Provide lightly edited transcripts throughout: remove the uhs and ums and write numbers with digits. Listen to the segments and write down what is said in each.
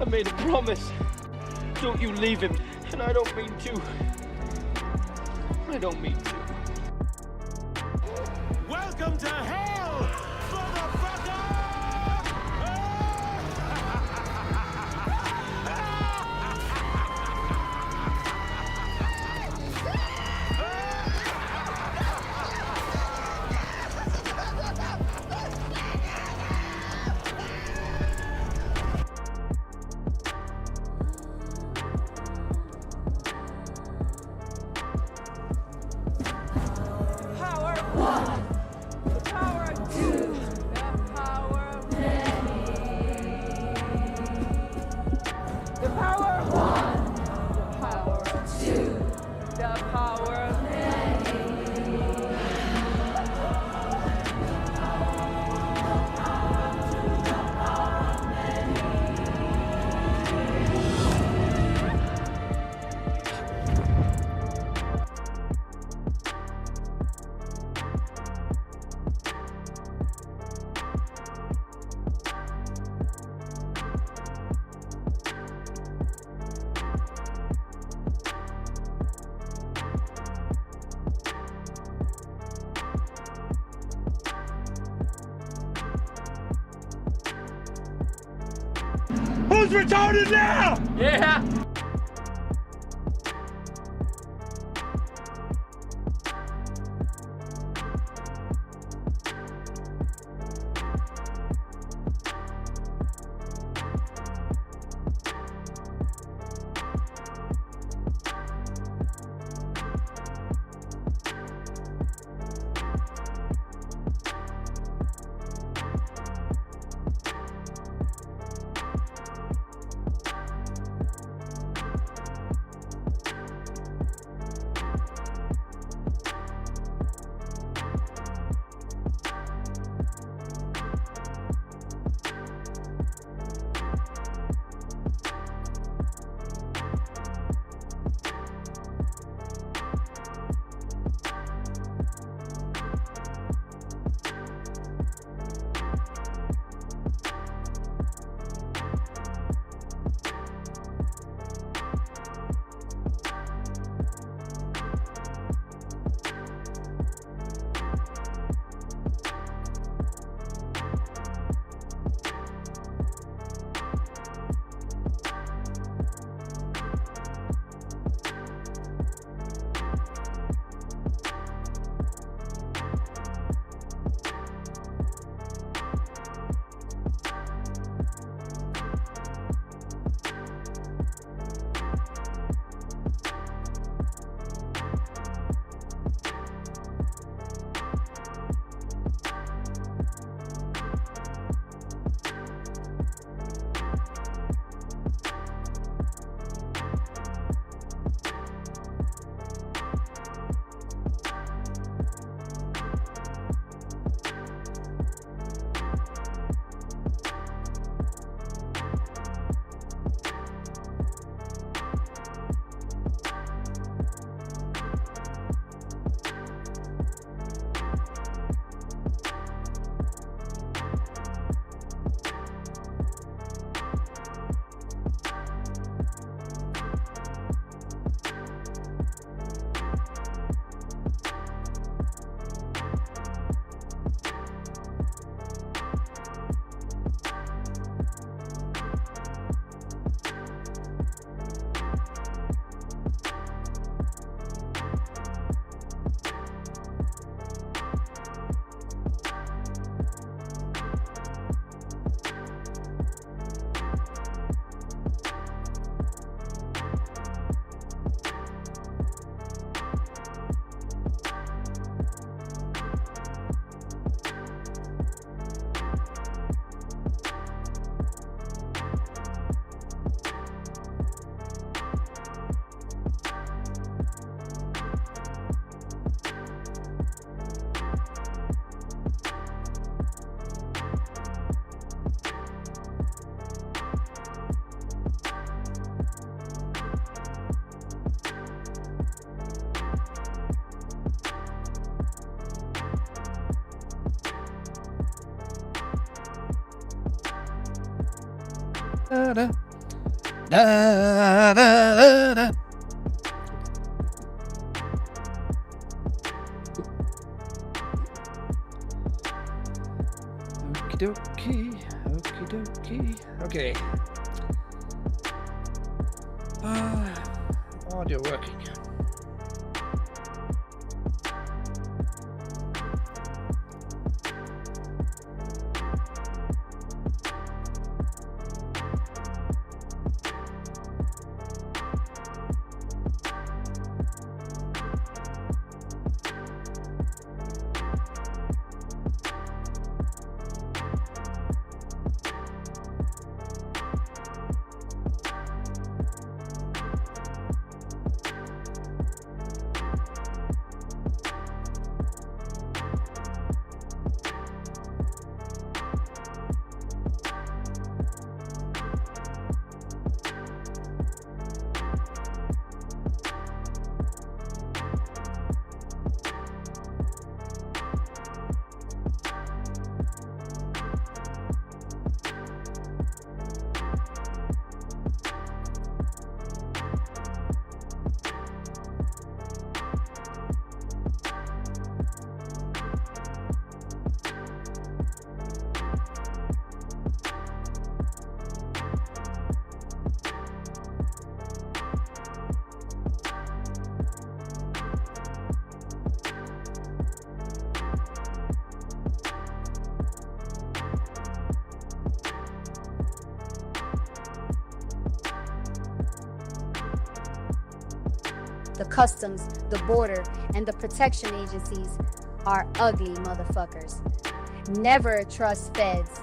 I made a promise. Don't you leave him. And I don't mean to. I don't mean to. Welcome to hell, motherfucker! Power of one, the power of two, the power of many. The power of one, the power of two, the power of many. Who's retarded now? Yeah! Da-da, Da, da, da, da. Okie dokie, okie dokie. Okay. Audio working. The customs, the border, and the protection agencies are ugly motherfuckers. Never trust feds.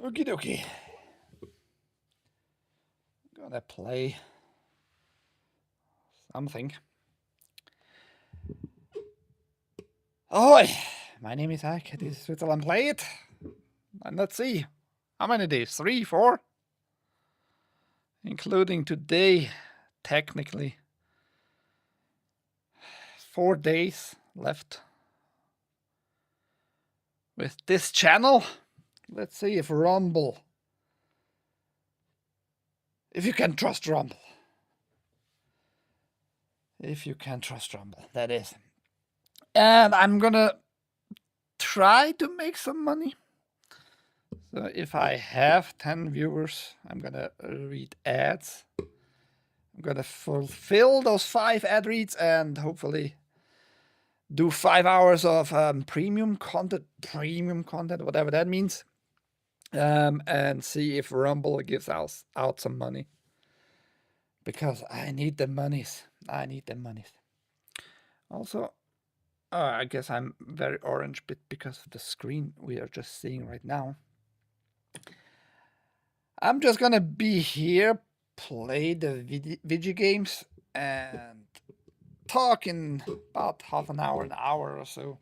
Okie dokie. Gonna play something. Ahoy! My name is Ike. This is Switzerland.playit. And let's see. How many days? 3, 4? Including today, technically. 4 days left with this channel. Let's see if Rumble. If you can trust Rumble. If you can trust Rumble, that is. And I'm gonna try to make some money. So if I have 10 viewers, I'm gonna read ads. I'm gonna fulfill those 5 ad reads and hopefully do 5 hours of premium content, whatever that means. And see if Rumble gives us out some money. Because I need the monies. I need the monies. Also, I guess I'm very orange bit because of the screen we are just seeing right now. I'm just gonna be here, play the videogames, and talk in about half an hour or so.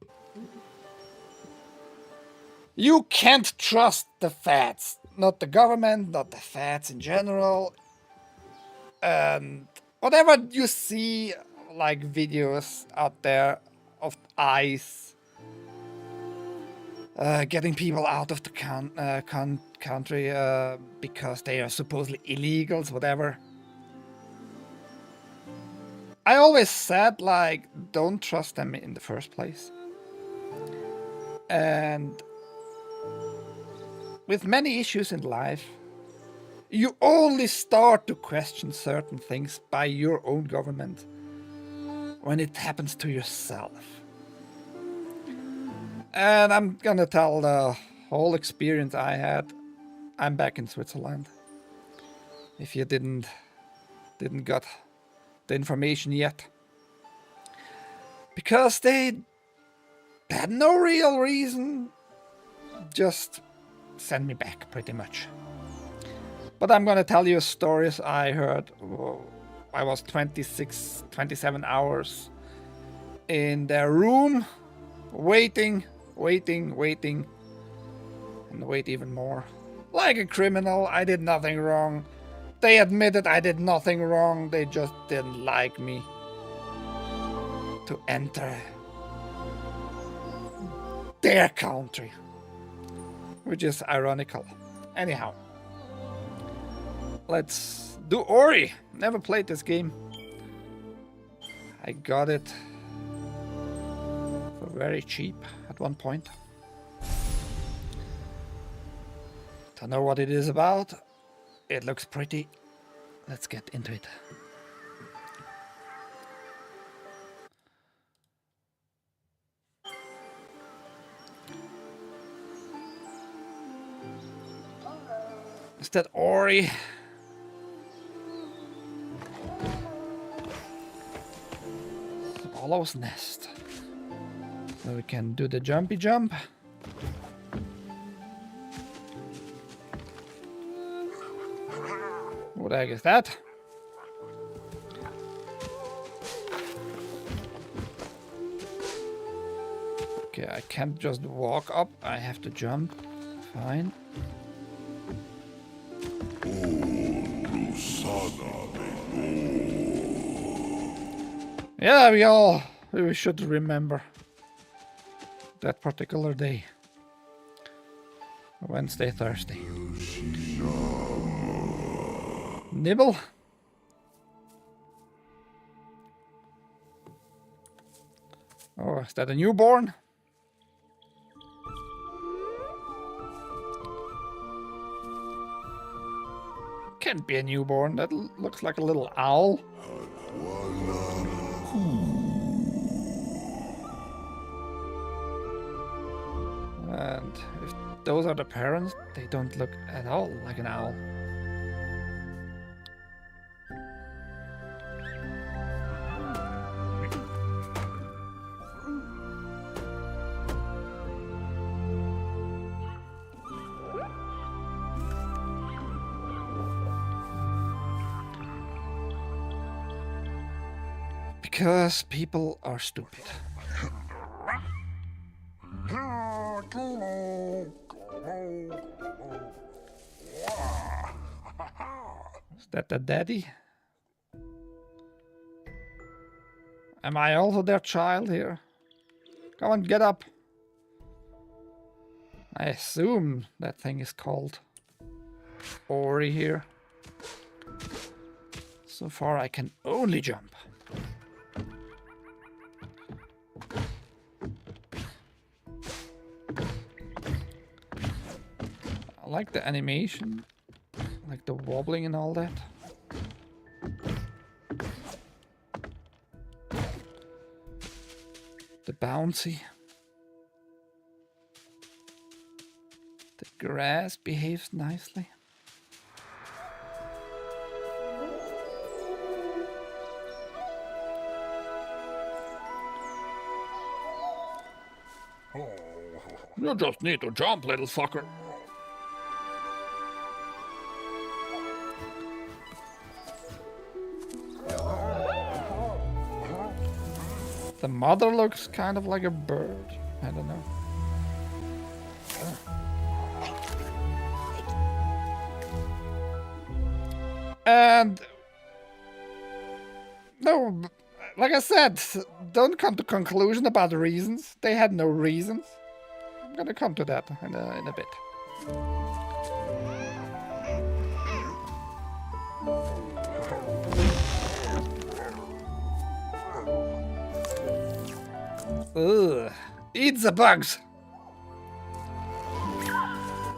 You can't trust the feds. Not the government, not the feds in general. And whatever you see, like videos out there of ICE getting people out of the country because they are supposedly illegals, whatever. I always said, like, don't trust them in the first place. And with many issues in life, you only start to question certain things by your own government when it happens to yourself. And I'm gonna tell the whole experience I had. I'm back in Switzerland. If you didn't got the information yet. Because they had no real reason, just send me back pretty much. But I'm gonna tell you stories I heard. I was 27 hours in their room, waiting, and wait even more. Like a criminal, I did nothing wrong. They admitted I did nothing wrong, they just didn't like me to enter their country. Which is ironical. Anyhow. Let's do Ori. Never played this game. I got it for very cheap at one point. Don't know what it is about. It looks pretty. Let's get into it. Is that Ori? Swallow's nest. So we can do the jumpy jump. What the heck is that? Okay, I can't just walk up, I have to jump. Fine. Yeah, we should remember that particular day. Wednesday, Thursday. Nibble. Oh, is that a newborn? Can't be a newborn. That looks like a little owl. And if those are the parents, they don't look at all like an owl. Because people are stupid. Is that the daddy? Am I also their child here? Come on, get up. I assume that thing is called Ori here. So far I can only jump. I like the animation, like the wobbling and all that. The bouncy. The grass behaves nicely. You just need to jump, little fucker. The mother looks kind of like a bird. I don't know. And no, like I said, don't come to conclusion about the reasons. They had no reasons. I'm gonna come to that in a bit. Ugh. Eat the bugs!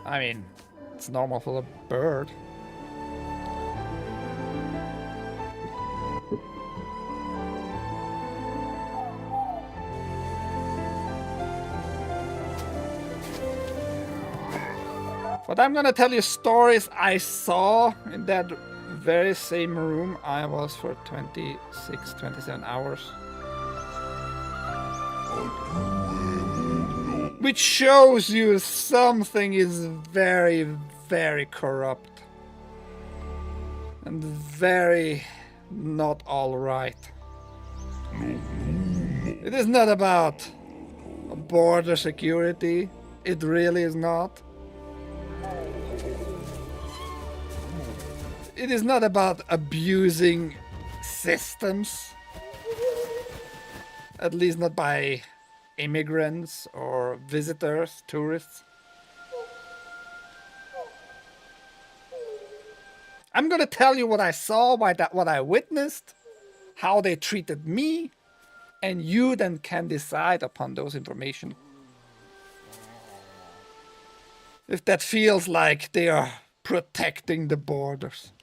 I mean, it's normal for a bird. But I'm gonna tell you stories I saw in that very same room I was for 26, 27 hours. Which shows you something is very, very corrupt. And very not alright. It is not about border security. It really is not. It is not about abusing systems. At least not by immigrants or visitors, tourists. I'm gonna tell you what I saw, what I witnessed, how they treated me, and you then can decide upon those information. If that feels like they are protecting the borders.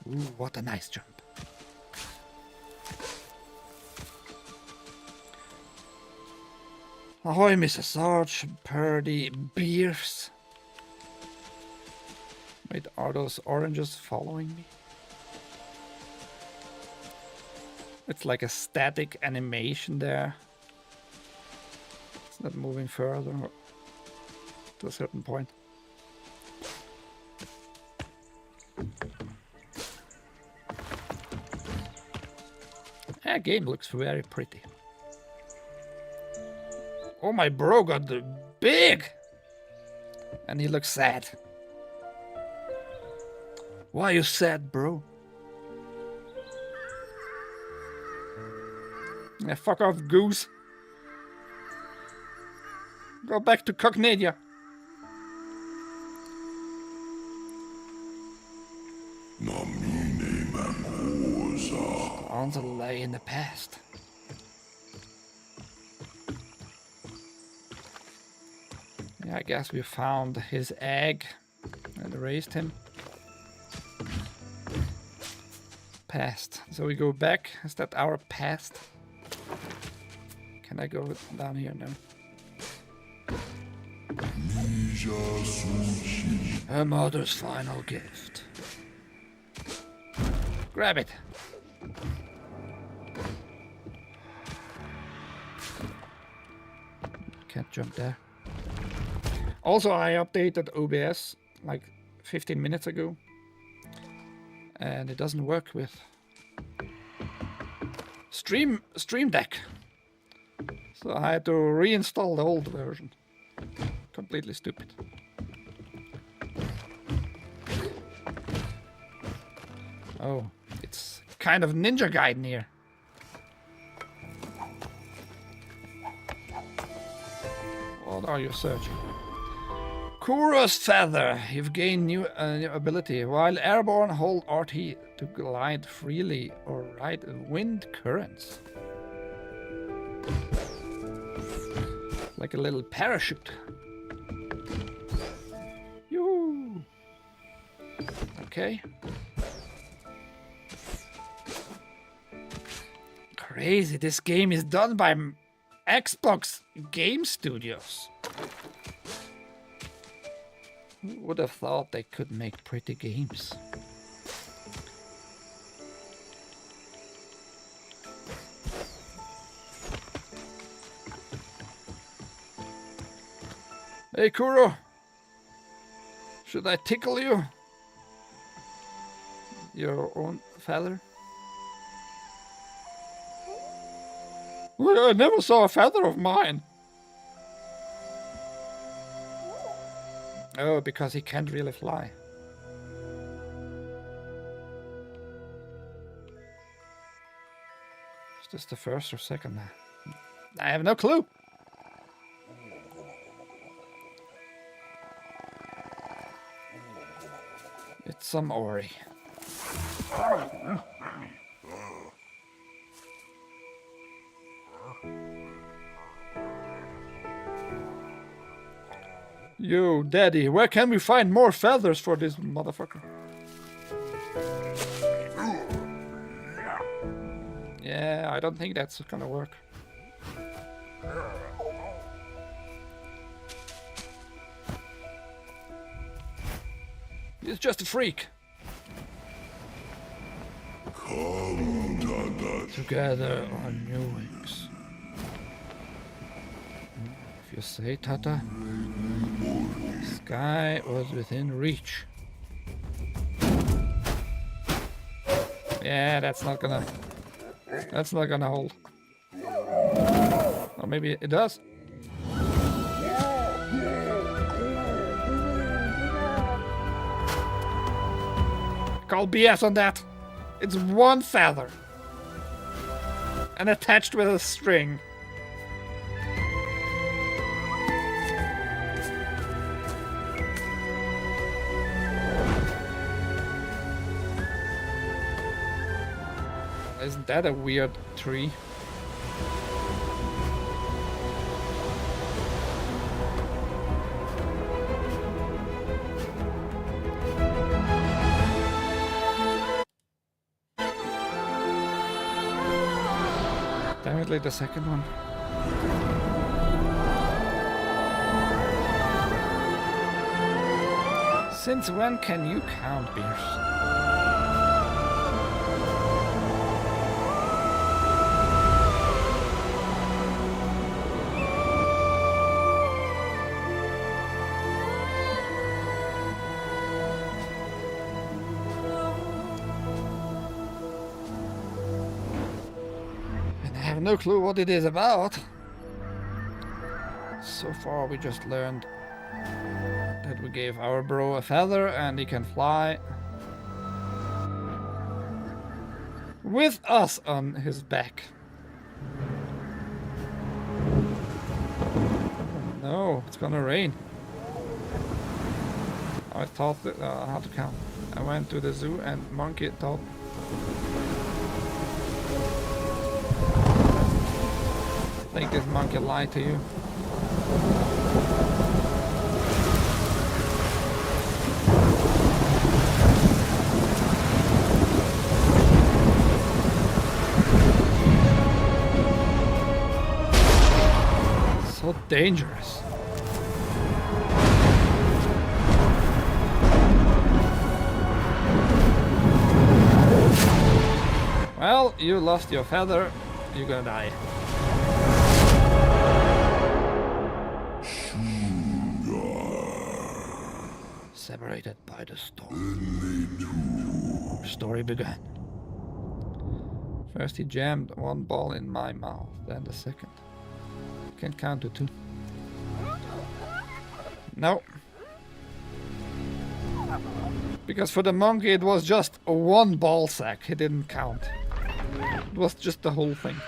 Ooh, what a nice jump. Ahoy, Mrs. Sarge, Purdy, beers. Wait, are those oranges following me? It's like a static animation there. It's not moving further to a certain point. That game looks very pretty. Oh, my bro got the big! And he looks sad. Why are you sad, bro? Yeah, fuck off, goose. Go back to Cognadia. The answer lay in the past. Yeah, I guess we found his egg and raised him. Past. So we go back. Is that our past? Can I go down here now? Her mother's final gift. Grab it. Can't jump there. Also, I updated OBS like 15 minutes ago. And it doesn't work with Stream Deck. So I had to reinstall the old version. Completely stupid. Oh, it's kind of Ninja Gaiden here. What are you searching? Kuro's Feather. You've gained new ability. While airborne, hold RT to glide freely or ride wind currents. Like a little parachute. Yoo! Okay. Crazy, this game is done by Xbox Game Studios. Who would have thought they could make pretty games? Hey Kuro, should I tickle you? Your own feather? Well, I never saw a feather of mine. Oh, because he can't really fly. Is this the first or second? I have no clue. It's some Ori. Yo, daddy, where can we find more feathers for this motherfucker? Yeah, I don't think that's gonna work. He's just a freak. Together on new wings. If you say, Tata, sky was within reach. Yeah, that's not gonna hold. Or maybe it does. Call BS on that. It's one feather. And attached with a string. Isn't that a weird tree? Definitely the second one. Since when can you count beers? I have no clue what it is about. So far we just learned that we gave our bro a feather and he can fly with us on his back. No, it's gonna rain. I thought that, how to count. I went to the zoo and monkey taught. I think this monkey lied to you. So dangerous. Well, you lost your feather, you're gonna die. Separated by the storm. Story began. First he jammed one ball in my mouth, then the second. Can count to 2. No. Because for the monkey it was just a one ball sack, he didn't count. It was just the whole thing.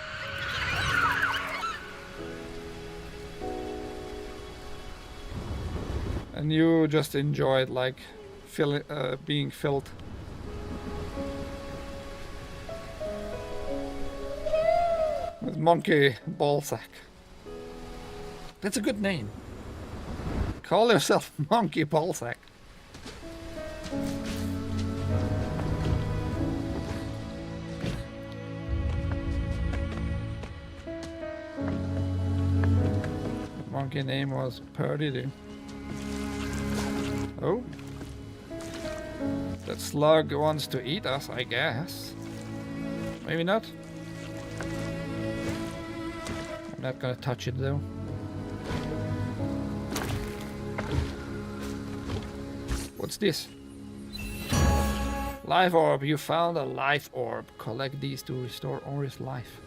And you just enjoyed like being filled. With monkey ballsack. That's a good name. Call yourself Monkey Ballsack. The monkey name was Purdy. Oh. That slug wants to eat us, I guess. Maybe not. I'm not gonna touch it though. What's this? Life orb. You found a life orb. Collect these to restore Ori's life.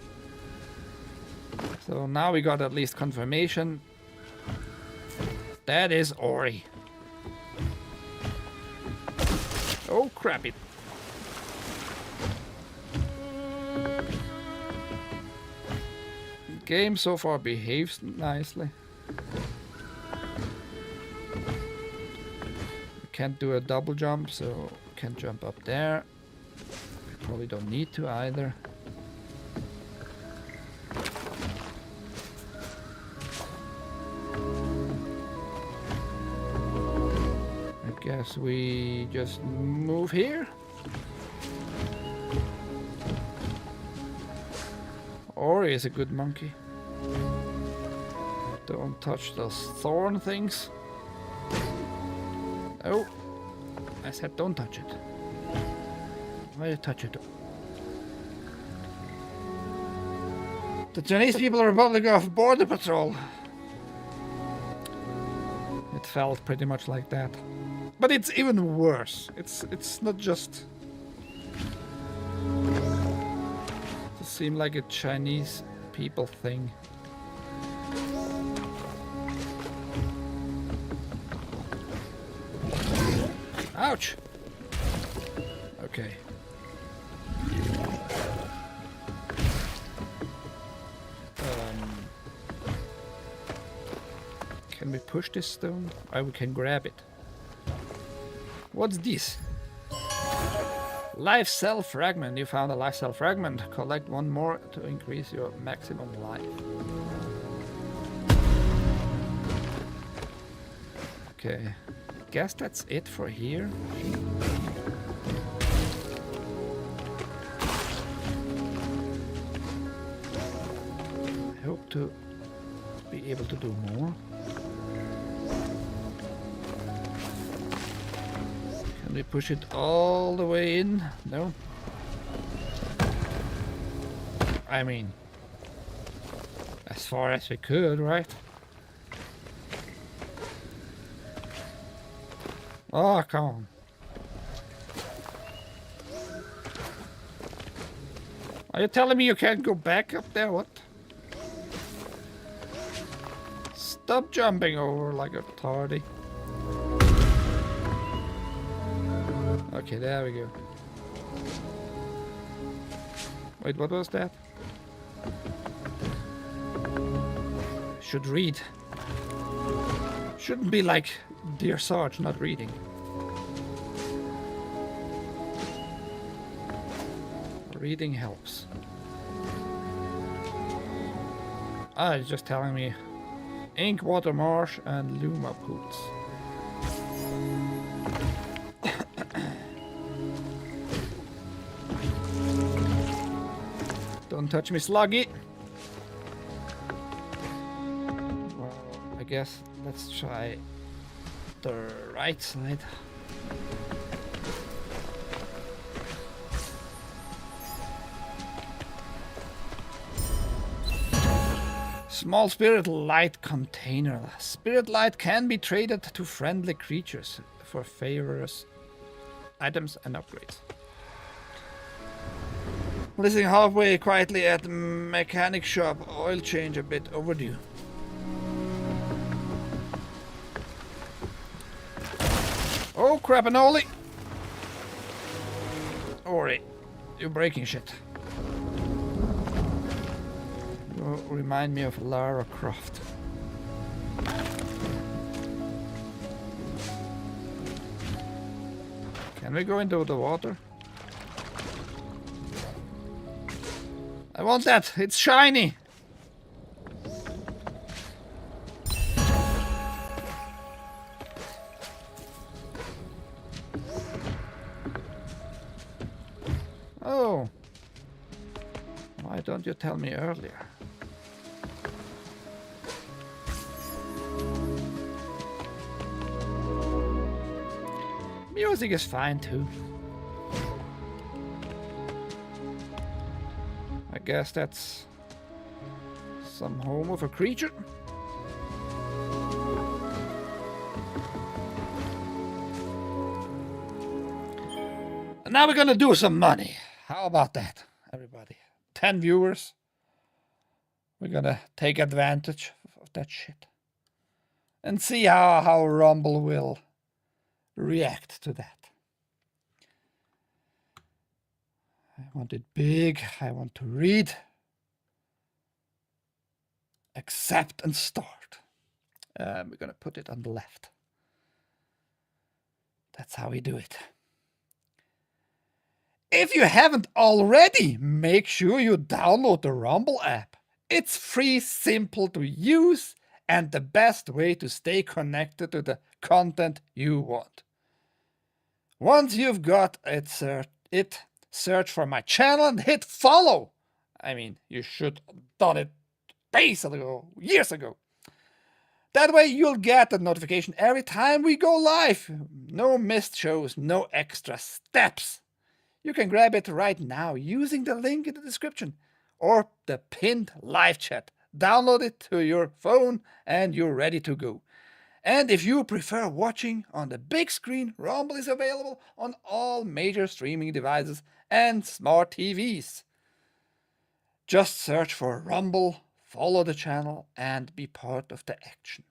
So now we got at least confirmation. That is Ori. Oh crap it. The game so far behaves nicely. Can't do a double jump, so can't jump up there. Probably don't need to either. guess we just move here. Ori is a good monkey. Don't touch those thorn things. Oh, I said don't touch it. Why you touch it? The Chinese People's Republic of Border Patrol. It felt pretty much like that. But it's even worse. It's not just... It seemed like a Chinese people thing. Ouch! Okay. Can we push this stone? Oh, we can grab it. What's this? Life cell fragment. You found a life cell fragment. Collect one more to increase your maximum life. Okay. Guess that's it for here. I hope to be able to do more. Can we push it all the way in? No. I mean, as far as we could, right? Oh, come on. Are you telling me you can't go back up there? What? Stop jumping over like a tardy. Okay, there we go. Wait, what was that? Should read. Shouldn't be like Dear Sarge, not reading. Reading helps. Ah, it's just telling me ink, water, marsh, and luma poots. Don't touch me, sluggy. Well, I guess let's try the right side. Small spirit light container. Spirit light can be traded to friendly creatures for favors, items and upgrades. Listening halfway quietly at the mechanic shop. Oil change a bit overdue. Oh, crapinoli! Ori, you're breaking shit. You remind me of Lara Croft. Can we go into the water? I want that! It's shiny! Oh. Why don't you tell me earlier? Music is fine too. I guess that's some home of a creature. And now we're gonna do some money. How about that, everybody? 10 viewers. We're gonna take advantage of that shit. And see how Rumble will react to that. I want it big. I want to read. Accept and start. We're gonna put it on the left. That's how we do it. If you haven't already, make sure you download the Rumble app. It's free, simple to use, and the best way to stay connected to the content you want. Once you've got it, search for my channel and hit follow. I mean, you should have done it years ago. That way you'll get a notification every time we go live. No missed shows, no extra steps. You can grab it right now using the link in the description or the pinned live chat. Download it to your phone and you're ready to go. And if you prefer watching on the big screen, Rumble is available on all major streaming devices and smart TVs. Just search for Rumble, follow the channel, and be part of the action.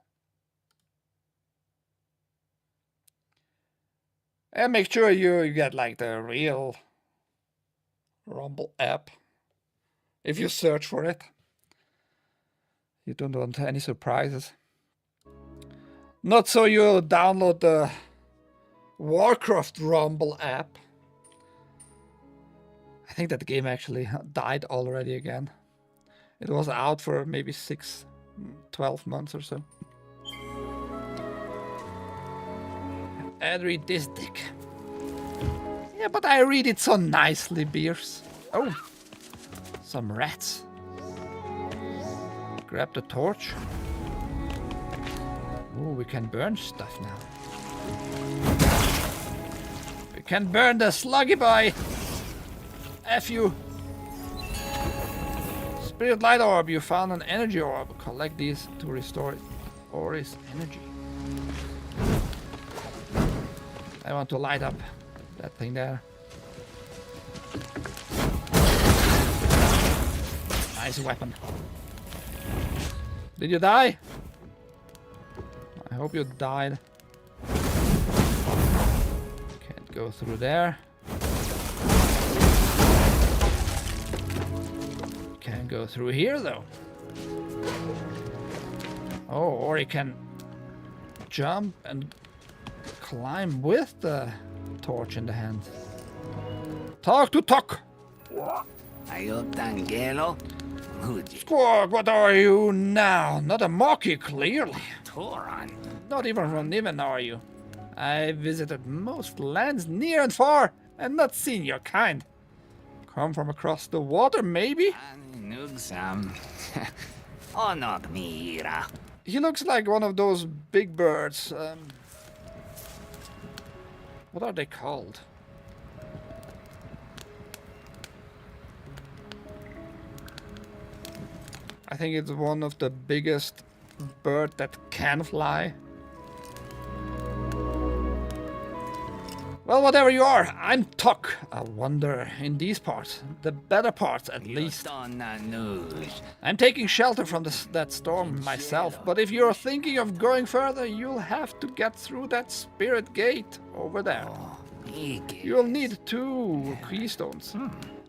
And make sure you get like the real Rumble app. If you search for it, you don't want any surprises. Not so you download the Warcraft Rumble app. I think that the game actually died already again. It was out for maybe 12 months or so. And read this dick. Yeah, but I read it so nicely, Beers. Oh, some rats. Grab the torch. Oh, we can burn stuff now. We can burn the sluggy boy. F you. Spirit light orb. You found an energy orb. Collect these to restore it. Or is energy. I want to light up that thing there. Nice weapon. Did you die? I hope you died. Can't go through there. Can't go through here though. Oh, or you can jump and climb with the torch in the hand. Talk to talk. Squawk, what are you now? Not a monkey, clearly. Not even from Niven, are you? I visited most lands near and far, and not seen your kind. Come from across the water, maybe? He looks like one of those big birds. What are they called? I think it's one of the biggest bird that can fly. Well, whatever you are, I'm Tuck, a wanderer in these parts, the better parts at least. I'm taking shelter from that storm myself, but if you're thinking of going further, you'll have to get through that spirit gate over there. You'll need 2 keystones.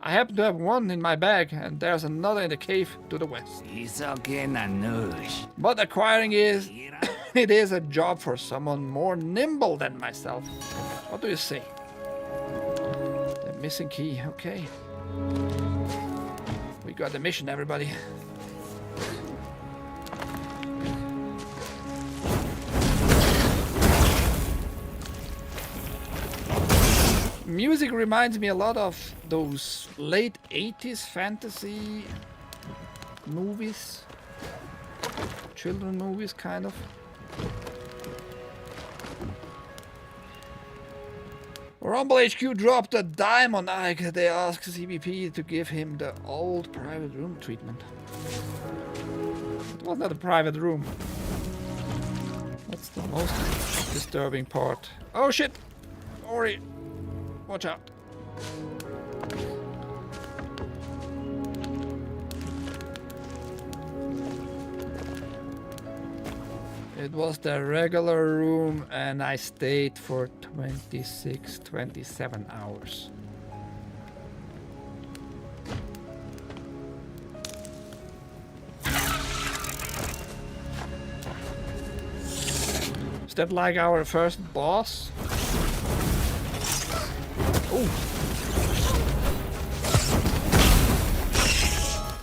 I happen to have one in my bag, and there's another in the cave to the west. But acquiring it is a job for someone more nimble than myself. What do you say? The missing key, okay. We got the mission, everybody. Music reminds me a lot of those late 80s fantasy movies. Children movies, kind of. Rumble HQ dropped a dime on Ike. They asked CBP to give him the old private room treatment. It was not a private room. That's the most disturbing part. Oh shit! Ori! Watch out. It was the regular room and I stayed for 27 hours. Is that like our first boss? Oh!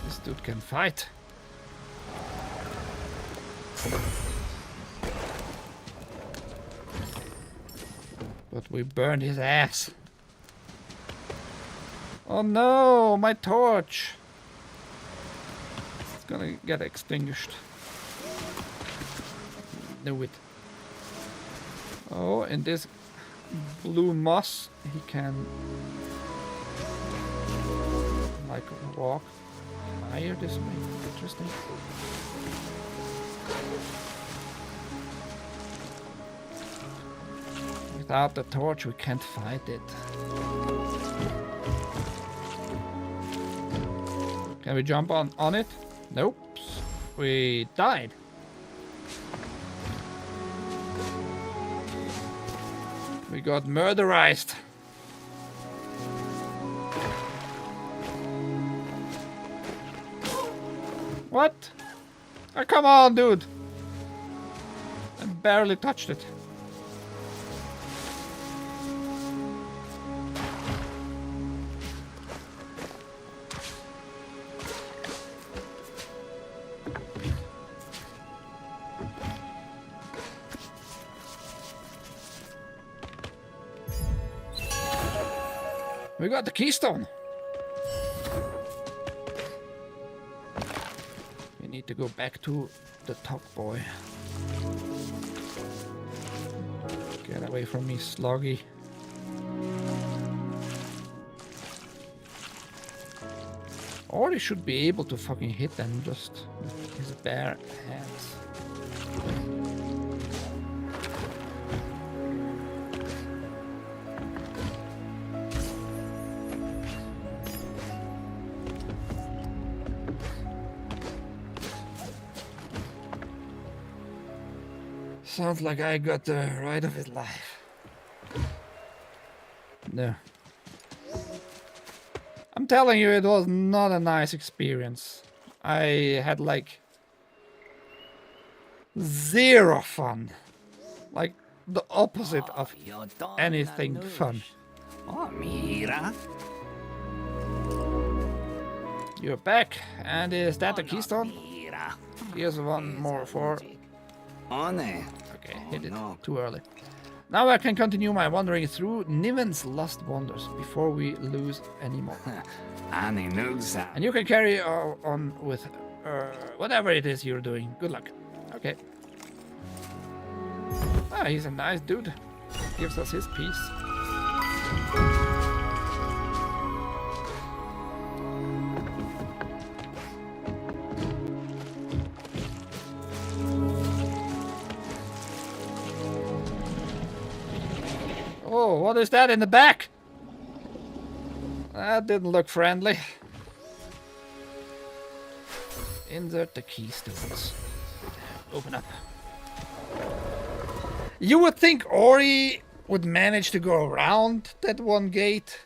This dude can fight. But we burned his ass. Oh no, my torch. It's gonna get extinguished. Knew it. Oh, and this blue moss, he can like walk higher this way. Interesting. Without the torch, we can't fight it. Can we jump on it? Nope. We died. We got murderized. What? Oh, come on, dude. I barely touched it. We got the keystone. We need to go back to the top boy. Get away from me, Sloggy. Or he should be able to fucking hit them just with his bare hands. Sounds like I got the ride of his life. No. I'm telling you, it was not a nice experience. I had like zero fun. Like the opposite of anything fun. Oh, mira. You're back, and is that the keystone? Here's one more for... One. Okay, hit it too early. Now I can continue my wandering through Niven's Lost Wonders before we lose any more. And you can carry on with whatever it is you're doing. Good luck. Okay. Ah, he's a nice dude. Gives us his piece. Oh, what is that in the back? That didn't look friendly. Insert the keystones. Open up. You would think Ori would manage to go around that one gate.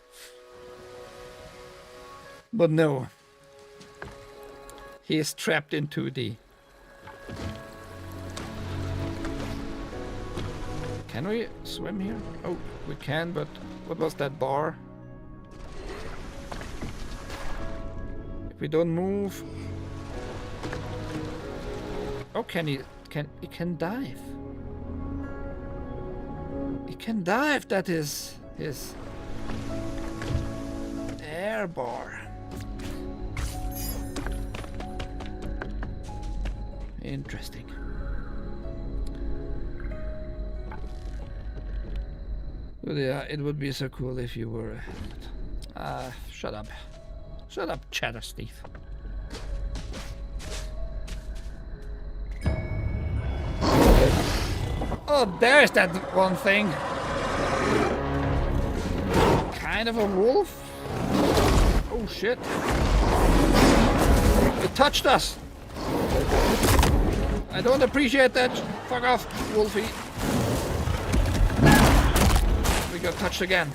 But no. He is trapped in 2D. Can we swim here? Oh, we can, but what was that bar? If we don't move... Oh, he can dive. He can dive, that is his air bar. Interesting. But yeah, it would be so cool if you were... shut up. Shut up, Chatter Steve. Oh, there's that one thing. Kind of a wolf? Oh shit. It touched us. I don't appreciate that. Fuck off, Wolfie. We got touched again.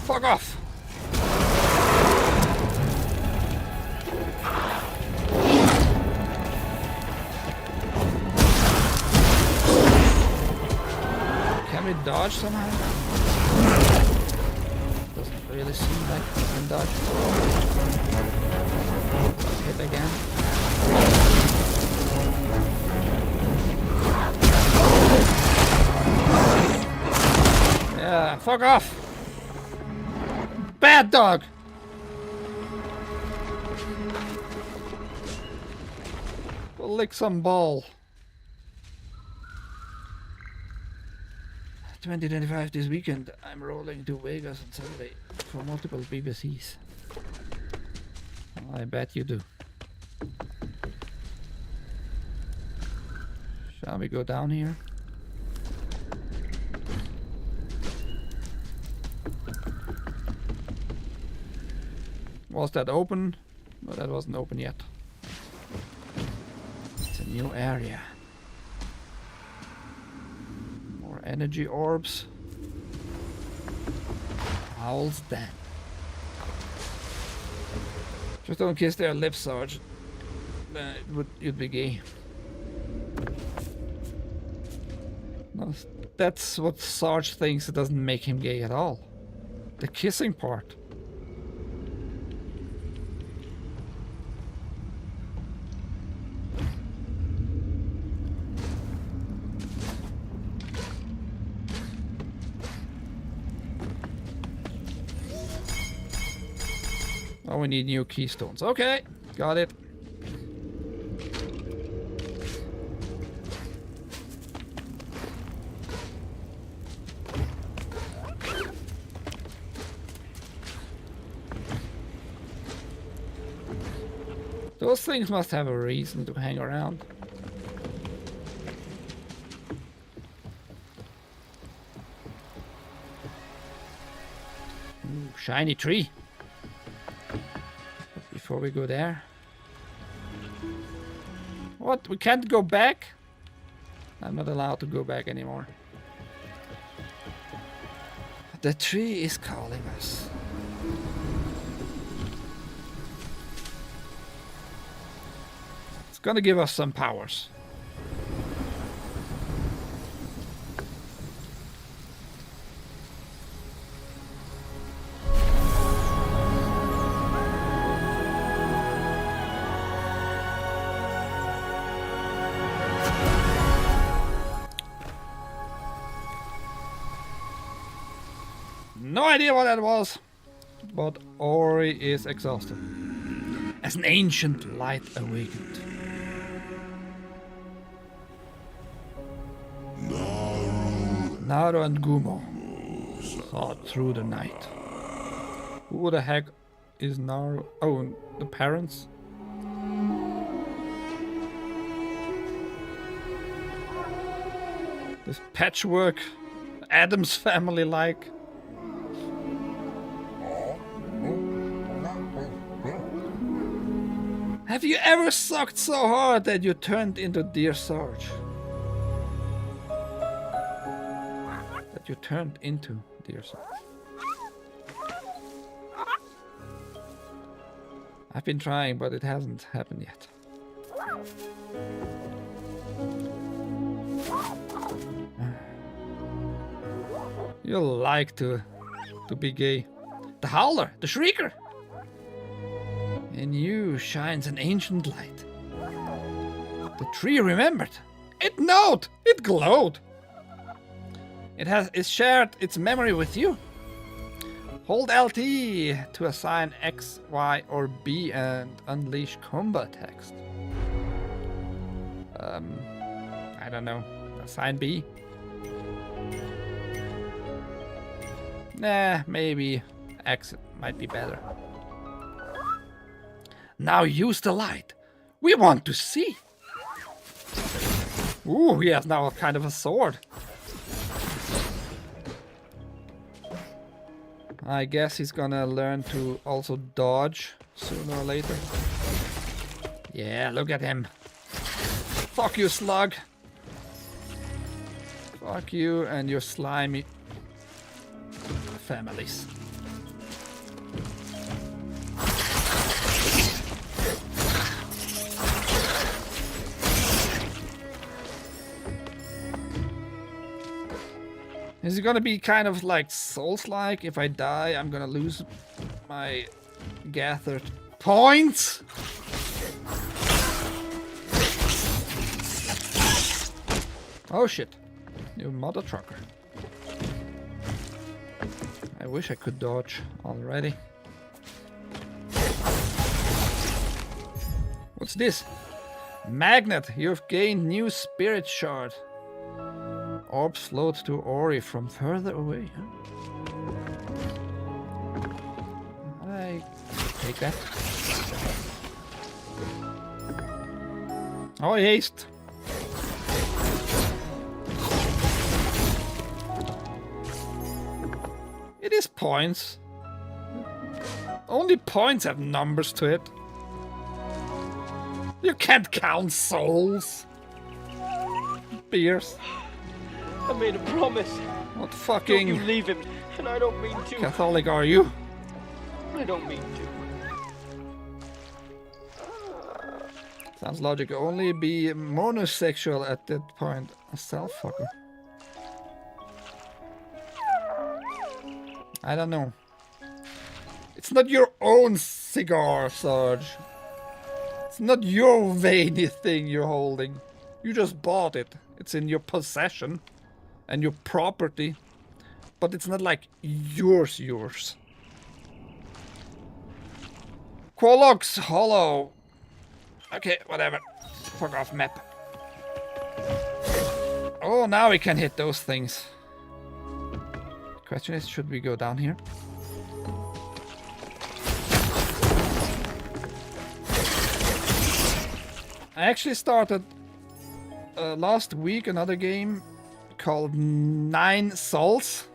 Fuck off. Can we dodge somehow? Doesn't really seem like we can dodge. Hit again. Fuck off! Bad dog! Go lick some ball. 2025 this weekend. I'm rolling to Vegas on Saturday for multiple BBCs. I bet you do. Shall we go down here? Was that open? No, that wasn't open yet. It's a new area. More energy orbs. Owl's Den. Just don't kiss their lips, Sarge. You'd be gay. No, that's what Sarge thinks. It doesn't make him gay at all. The kissing part. Oh, we need new keystones. Okay, got it. Those things must have a reason to hang around. Ooh, shiny tree. But before we go there... What? We can't go back? I'm not allowed to go back anymore. The tree is calling us. It's gonna give us some powers. No idea what that was, but Ori is exhausted. As an ancient light awakened. Naru and Gumo fought through the night. Who the heck is Naru? Oh, the parents? This patchwork, Adam's family like. Have you ever sucked so hard that you turned into Dear Sarge? You turned into Dear Sarge. I've been trying, but it hasn't happened yet. You like to be gay. The Howler, the Shrieker. In you shines an ancient light. The tree remembered. It knowed. It glowed. It shared its memory with you. Hold LT to assign X, Y, or B and unleash combat text. I don't know. Assign B? Nah, maybe X might be better. Now use the light. We want to see. Ooh, he has now kind of a sword. I guess he's gonna learn to also dodge sooner or later. Yeah, look at him. Fuck you, slug. Fuck you and your slimy families. Is it gonna be kind of like Souls-like? If I die, I'm gonna lose my gathered points? Oh shit. New mother trucker. I wish I could dodge already. What's this? Magnet, you've gained new spirit shard. Orbs float to Ori from further away. Huh? I take that. Oh, haste. It is points. Only points have numbers to it. You can't count souls. Beers. I made a promise. What Don't you fucking leave him. And I don't mean to. Catholic are you? I don't mean to. Sounds logical. Only be monosexual at that point. A self-fucker. I don't know. It's not your own cigar, Sarge. It's not your veiny thing you're holding. You just bought it. It's in your possession and your property. But it's not like yours. Quolox Hollow. Okay, whatever. Fuck off, map. Oh, now we can hit those things. Question is, should we go down here? I actually started last week another game called 9 Souls,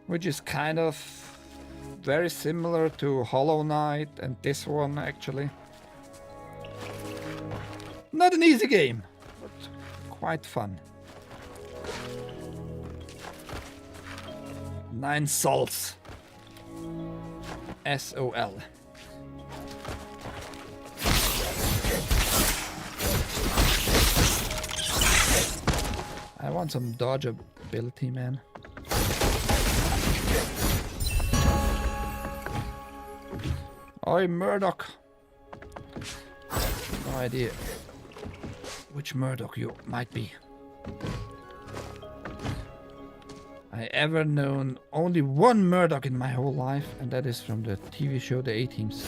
which is kind of very similar to Hollow Knight and this one actually. Not an easy game, but quite fun. 9 Souls. S-O-L. I want some dodge ability, man. Oi, Murdoch. No idea which Murdoch you might be. I ever known only one Murdoch in my whole life, and that is from the TV show The A-Teams.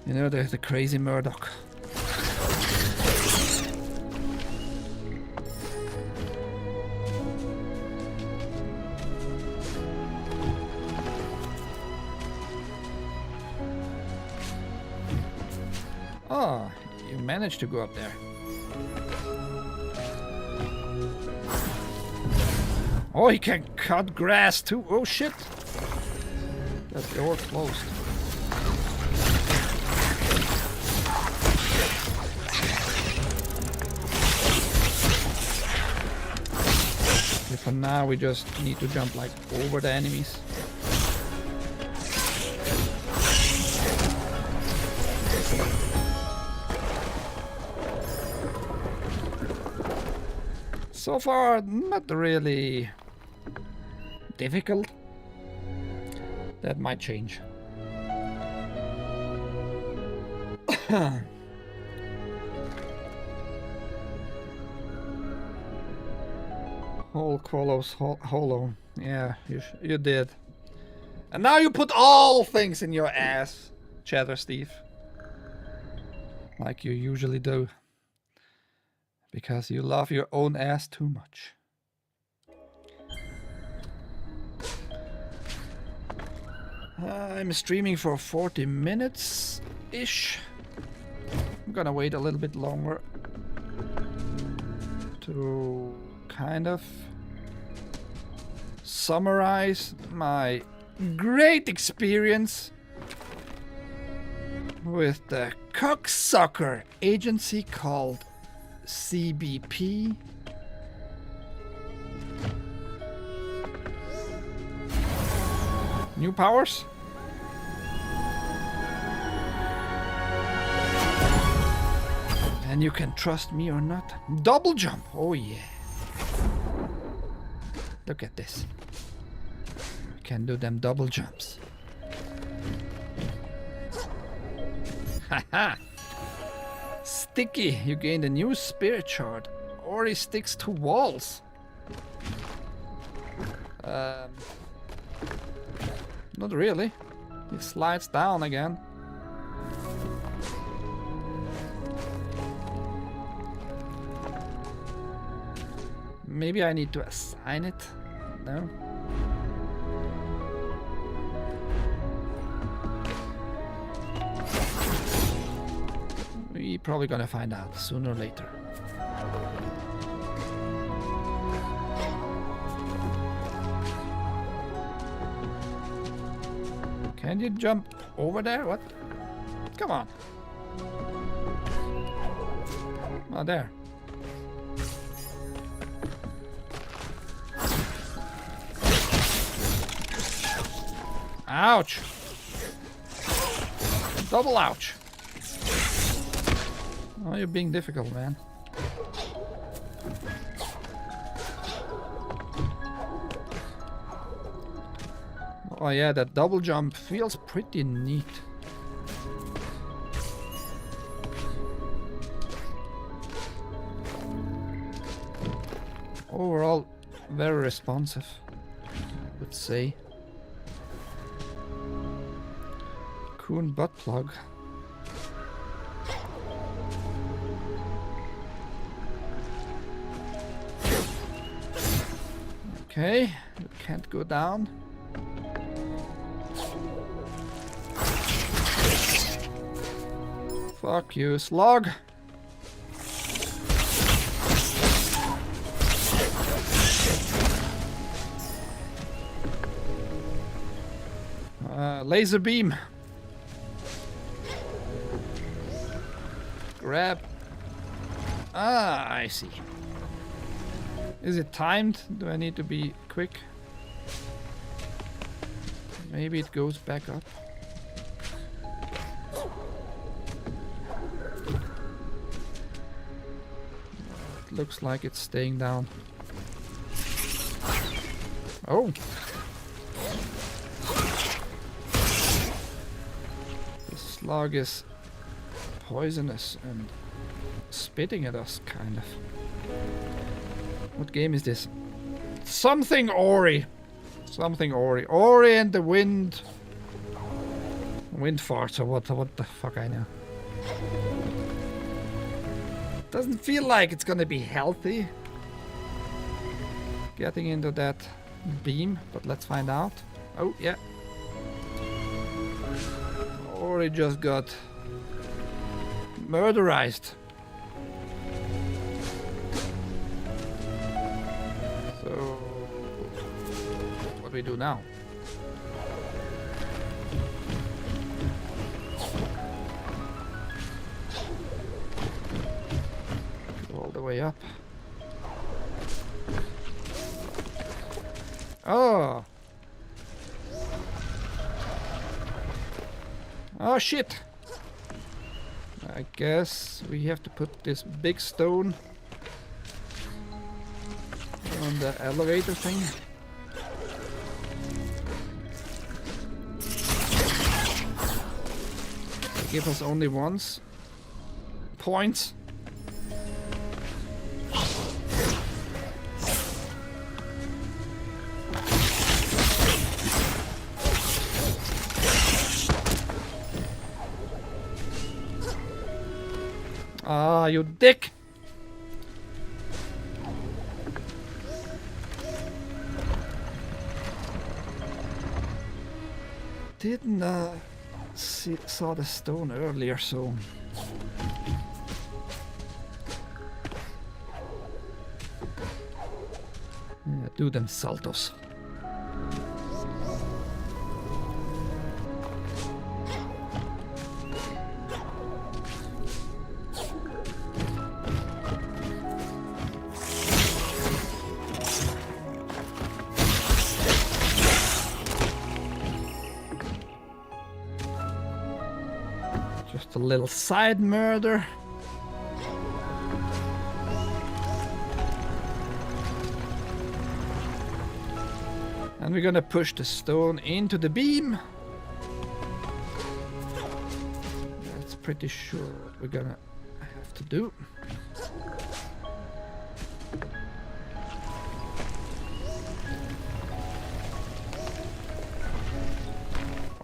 You know, the crazy Murdoch. Oh, you managed to go up there. Oh, he can cut grass too. Oh shit. That door closed. Okay, for now we just need to jump like over the enemies. So far, not really difficult. That might change. Whole Quolos hollow. Yeah, you did. And now you put all things in your ass, Cheddar Steve. Like you usually do. Because you love your own ass too much. I'm streaming for 40 minutes-ish. I'm gonna wait a little bit longer to kind of summarize my great experience with the cocksucker agency called CBP. New powers? And you can trust me or not. Double jump! Oh yeah. Look at this. You can do them double jumps. Haha! Sticky, you gained a new spirit shard. Ori sticks to walls. Not really. He slides down again. Maybe I need to assign it? No? We're probably gonna find out sooner or later. Can you jump over there? What? Come on. Oh, there. Ouch. Double ouch. Oh, you're being difficult, man. Oh yeah, that double jump feels pretty neat. Overall, very responsive, I would say. Coon butt plug. Okay, you can't go down. Fuck you, slug. Laser beam. Grab. Ah, I see. Is it timed? Do I need to be quick? Maybe it goes back up. It looks like it's staying down. Oh! The slug is poisonous and spitting at us, kind of. What game is this? Something Ori. Something Ori. Ori and the wind. Wind farts or what the fuck I know. Doesn't feel like it's gonna be healthy. Getting into that beam, but let's find out. Oh, yeah. Ori just got murderized. So, what do we do now? Go all the way up. Oh! Oh shit! I guess we have to put this big stone on the elevator thing. They give us only once. Points. Ah, you dick! Didn't saw the stone earlier, so yeah, do them saltos. Just a little side murder. And we're gonna push the stone into the beam. That's pretty sure what we're gonna have to do.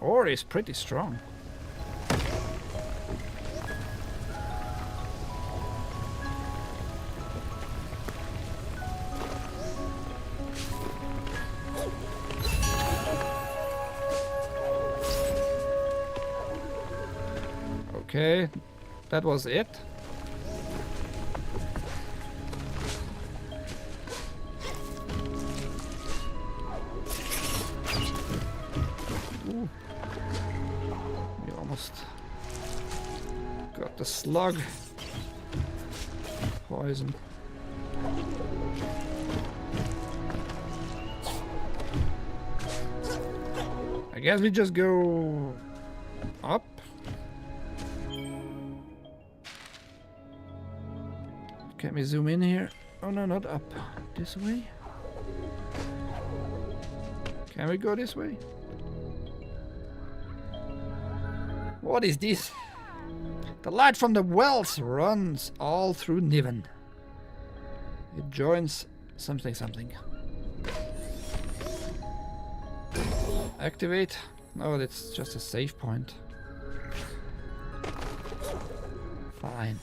Ori is pretty strong. Okay, that was it. Ooh. We almost got the slug poison. I guess we just go up. Can we zoom in here? Oh no, not up. This way? Can we go this way? What is this? The light from the wells runs all through Niven. It joins something something. Activate. Oh, that's just a save point. Fine.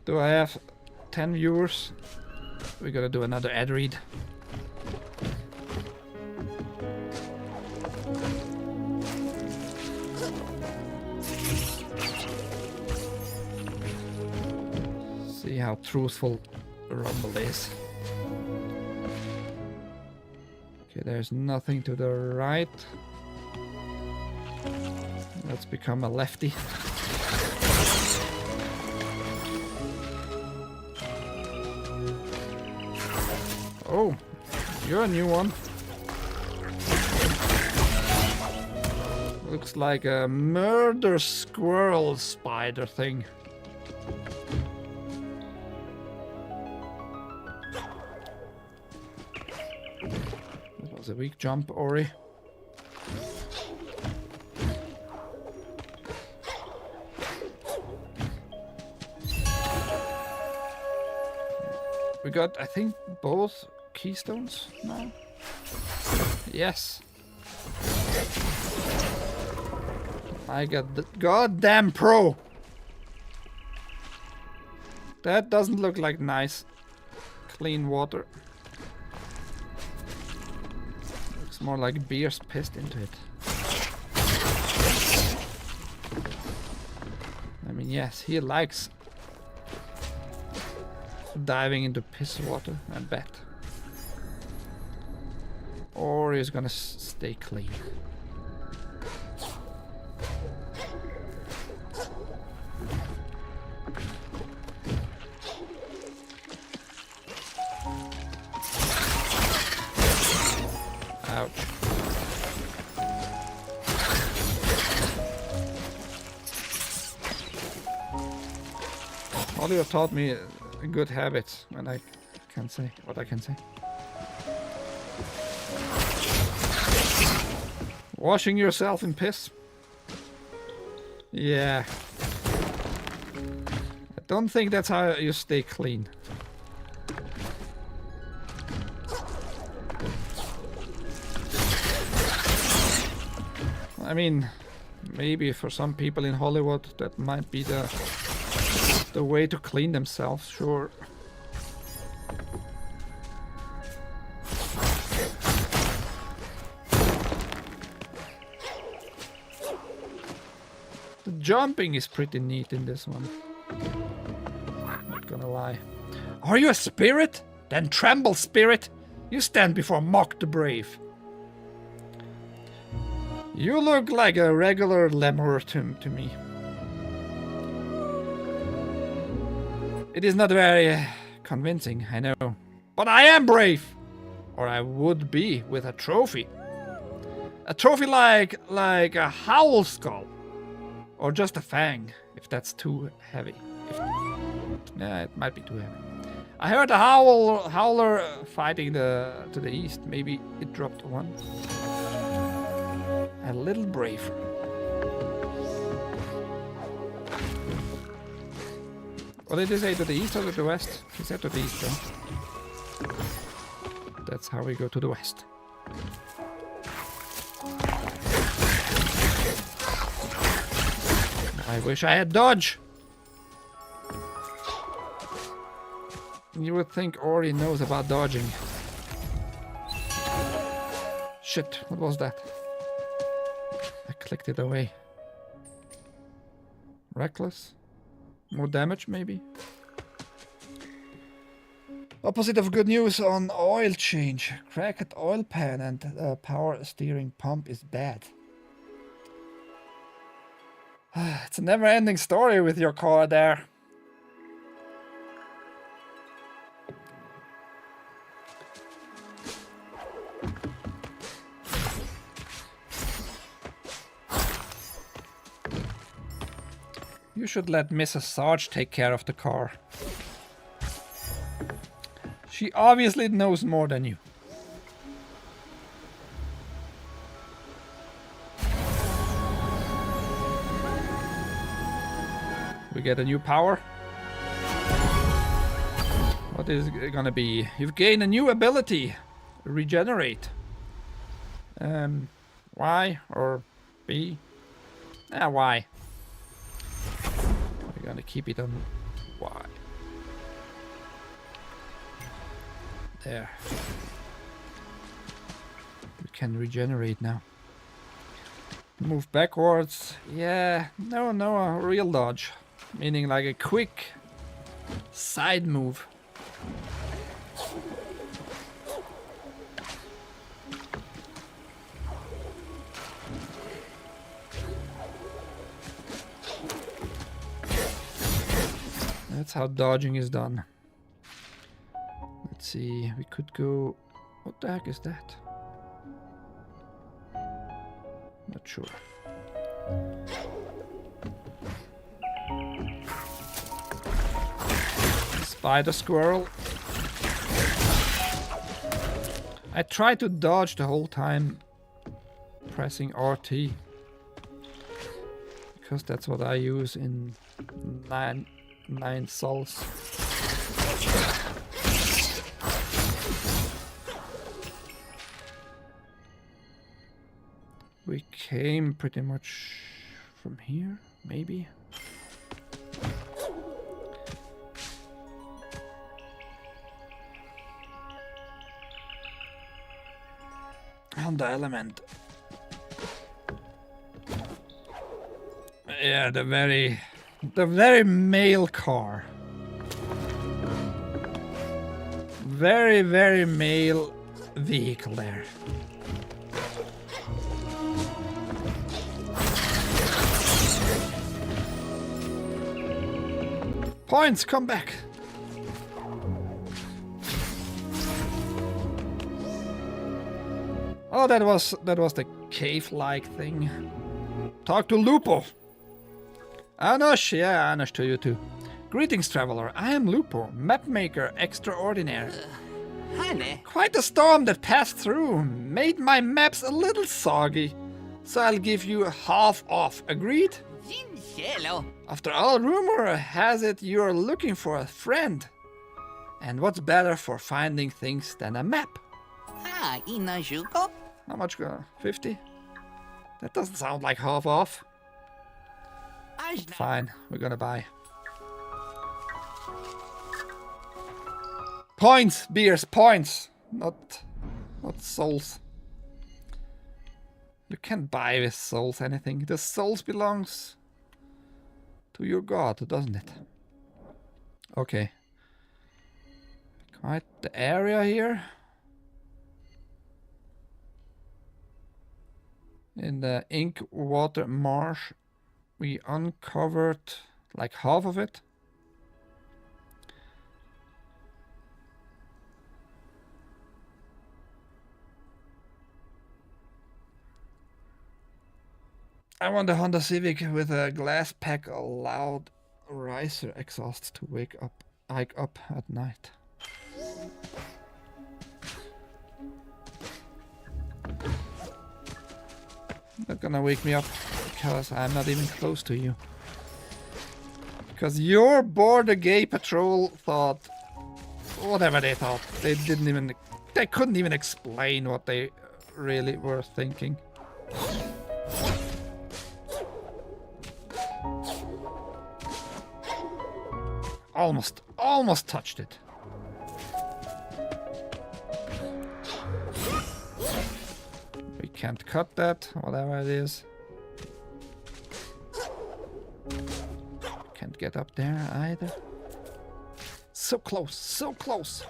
Do I have 10 viewers? We gotta do another ad read. See how truthful Rumble is. Okay, there's nothing to the right. Let's become a lefty. Oh, you're a new one. Looks like a murder squirrel spider thing. That was a weak jump, Ori. We got, I think, both keystones now. Yes. I got the goddamn pro. That doesn't look like nice, clean water. Looks more like beer's pissed into it. I mean, yes, he likes diving into piss water, I bet. Or he's gonna stay clean. Ouch. Oliver taught me good habits, and I can say what I can say. Washing yourself in piss. Yeah. I don't think that's how you stay clean. I mean, maybe for some people in Hollywood that might be the way to clean themselves, sure. The jumping is pretty neat in this one. Not gonna lie. Are you a spirit? Then tremble, spirit! You stand before Mock the Brave. You look like a regular lemur to me. It is not very convincing, I know. But I am brave! Or I would be with a trophy. A trophy like a howl skull. Or just a fang, if that's too heavy. Yeah, it might be too heavy. I heard a howler fighting to the east. Maybe it dropped one. A little braver. What did he say, to the east or to the west? He said to the east, though. that's how we go to the west. I wish I had dodge. You would think Ori knows about dodging. Shit, what was that? I clicked it away. Reckless? More damage, maybe? Opposite of good news on oil change. Cracked oil pan and power steering pump is bad. It's a never-ending story with your car there. You should let Mrs. Sarge take care of the car. She obviously knows more than you. We get a new power. What is it gonna be? You've gained a new ability. Regenerate. Y or B? Y. We're gonna keep it on Y. There. We can regenerate now. Move backwards. Yeah, no, a real dodge. Meaning like a quick side move. That's how dodging is done. Let's see, we could go... What the heck is that? Not sure. Spider squirrel. I tried to dodge the whole time pressing RT. Because that's what I use in 9 souls. We came pretty much from here, maybe. Honda Element. Yeah, the very male car. Very male vehicle there. Points, come back. Oh, that was the cave-like thing. Talk to Lupo. Anush, yeah, Anush to you too. Greetings, traveler. I am Lupo, mapmaker extraordinaire. Honey. Quite a storm that passed through made my maps a little soggy, so I'll give you half off. Agreed? Sincero. After all, rumor has it you're looking for a friend. And what's better for finding things than a map? Ah, inajuko. How much? 50? That doesn't sound like half off. Fine, we're gonna buy. Points, beers, points, not souls. You can't buy with souls anything. The souls belongs to your god, doesn't it? Okay. Quite the area here. In the Inkwater Marsh, we uncovered like half of it. I want a Honda Civic with a glass pack, a loud riser exhaust to hike up at night. Not gonna wake me up because I'm not even close to you. Because your border gay patrol thought whatever they thought. They they couldn't even explain what they really were thinking. Almost touched it. We can't cut that, whatever it is. Can't get up there either. So close, so close.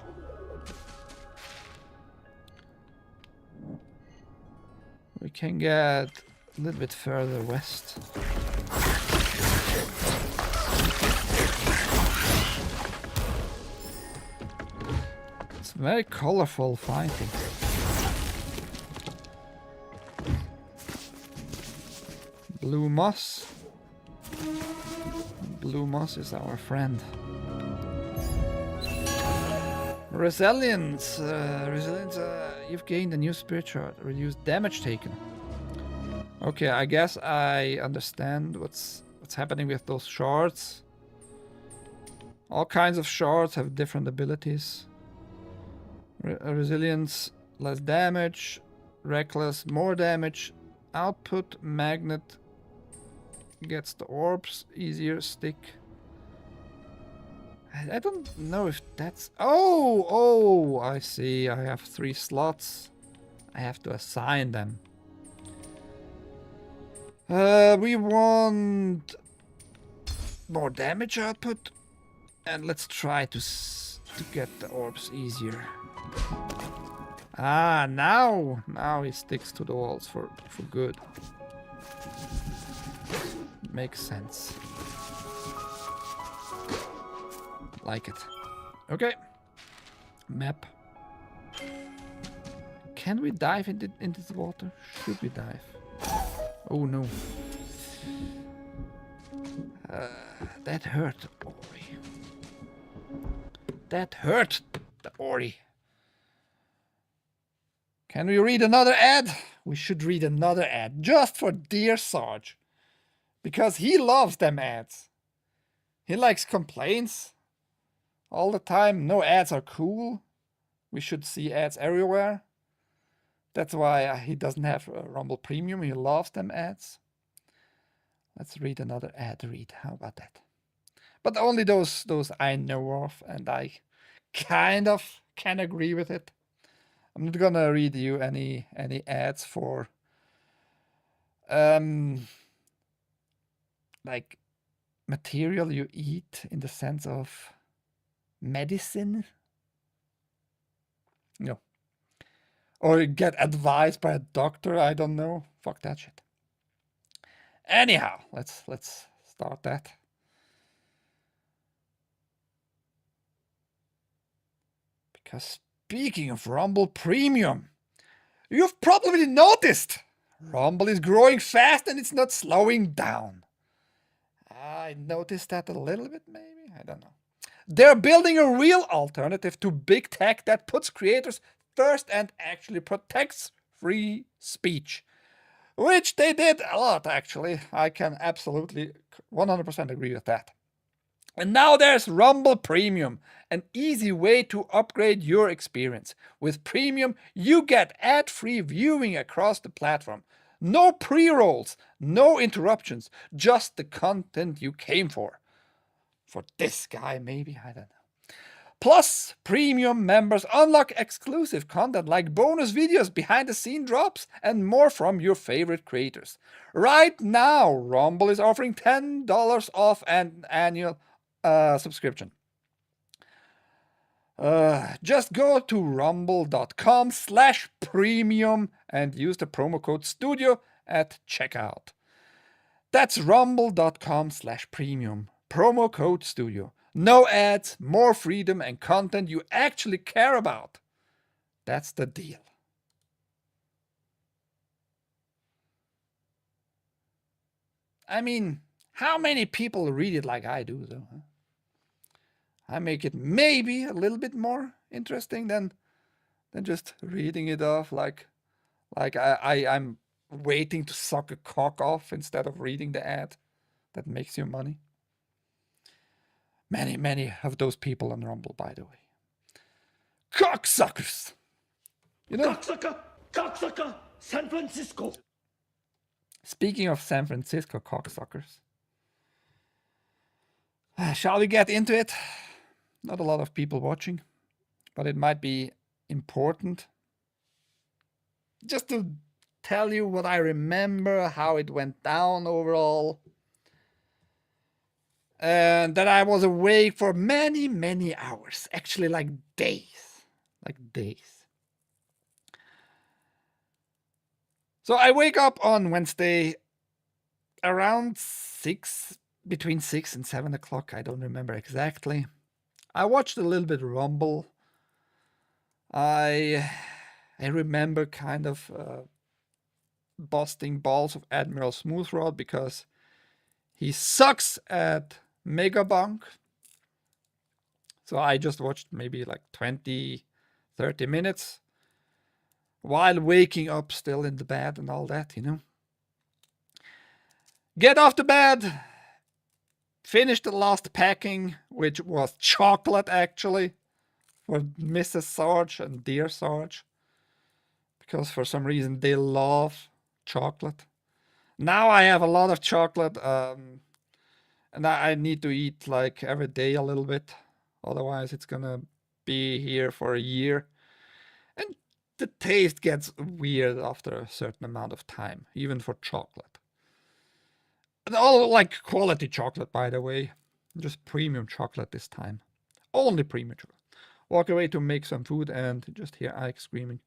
We can get a little bit further west. It's very colorful fighting. Blue moss. Blue moss is our friend. Resilience. You've gained a new spirit shard. Reduced damage taken. Okay, I guess I understand what's happening with those shards. All kinds of shards have different abilities. Resilience, less damage. Reckless, more damage. Output, magnet. Gets the orbs easier. Stick. I don't know if that's... Oh, I see. I have 3 slots. I have to assign them. We want more damage output. And let's try to get the orbs easier. Ah, now he sticks to the walls for good. Makes sense. Like it. Okay. Map. Can we dive into the water? Should we dive? Oh no. That hurt, Ori. That hurt, the Ori. Can we read another ad? We should read another ad just for dear Sarge. Because he loves them ads. He likes complaints all the time. No ads are cool. We should see ads everywhere. That's why he doesn't have a Rumble Premium. He loves them ads. Let's read another ad read. How about that? But only those I know of, and I kind of can agree with it. I'm not gonna read you any ads for like material you eat in the sense of medicine. No. Or get advice by a doctor, I don't know. Fuck that shit. Anyhow, let's start that. Because speaking of Rumble Premium, you've probably noticed Rumble is growing fast and it's not slowing down. I noticed that a little bit, maybe. I don't know. They're building a real alternative to big tech that puts creators first and actually protects free speech. Which they did a lot, actually. I can absolutely 100% agree with that. And now there's Rumble Premium, an easy way to upgrade your experience. With Premium, you get ad-free viewing across the platform. No pre-rolls, no interruptions, just the content you came for. For this guy, maybe, I don't know. Plus, Premium members unlock exclusive content like bonus videos, behind-the-scene drops, and more from your favorite creators. Right now, Rumble is offering $10 off an annual subscription. Just go to rumble.com/premium and use the promo code STUDIO at checkout. That's rumble.com/premium. Promo code STUDIO. No ads, more freedom and content you actually care about. That's the deal. I mean, how many people read it like I do, though? Huh? I make it maybe a little bit more interesting than just reading it off like I'm waiting to suck a cock off instead of reading the ad that makes you money. Many of those people on Rumble, by the way. Cocksuckers! You know, Cocksucker, San Francisco. speaking of San Francisco cocksuckers, shall we get into it? Not a lot of people watching, but it might be important just to tell you what I remember, how it went down overall, and that I was awake for many, many hours, actually like days. So I wake up on Wednesday around 6, between 6 and 7 o'clock. I don't remember exactly. I watched a little bit Rumble. I remember kind of busting balls of Admiral Smoothroad because he sucks at Megabunk. So I just watched maybe like 20, 30 minutes while waking up still in the bed and all that, you know. Get off the bed, finish the last packing, which was chocolate actually, for Mrs. Sarge and Dear Sarge, because for some reason they love chocolate. Now I have a lot of chocolate, and I need to eat like every day a little bit, otherwise it's gonna be here for a year. And the taste gets weird after a certain amount of time, even for chocolate. And all like quality chocolate, by the way. Just premium chocolate this time. Only premium chocolate. Walk away to make some food and just hear Ike screaming.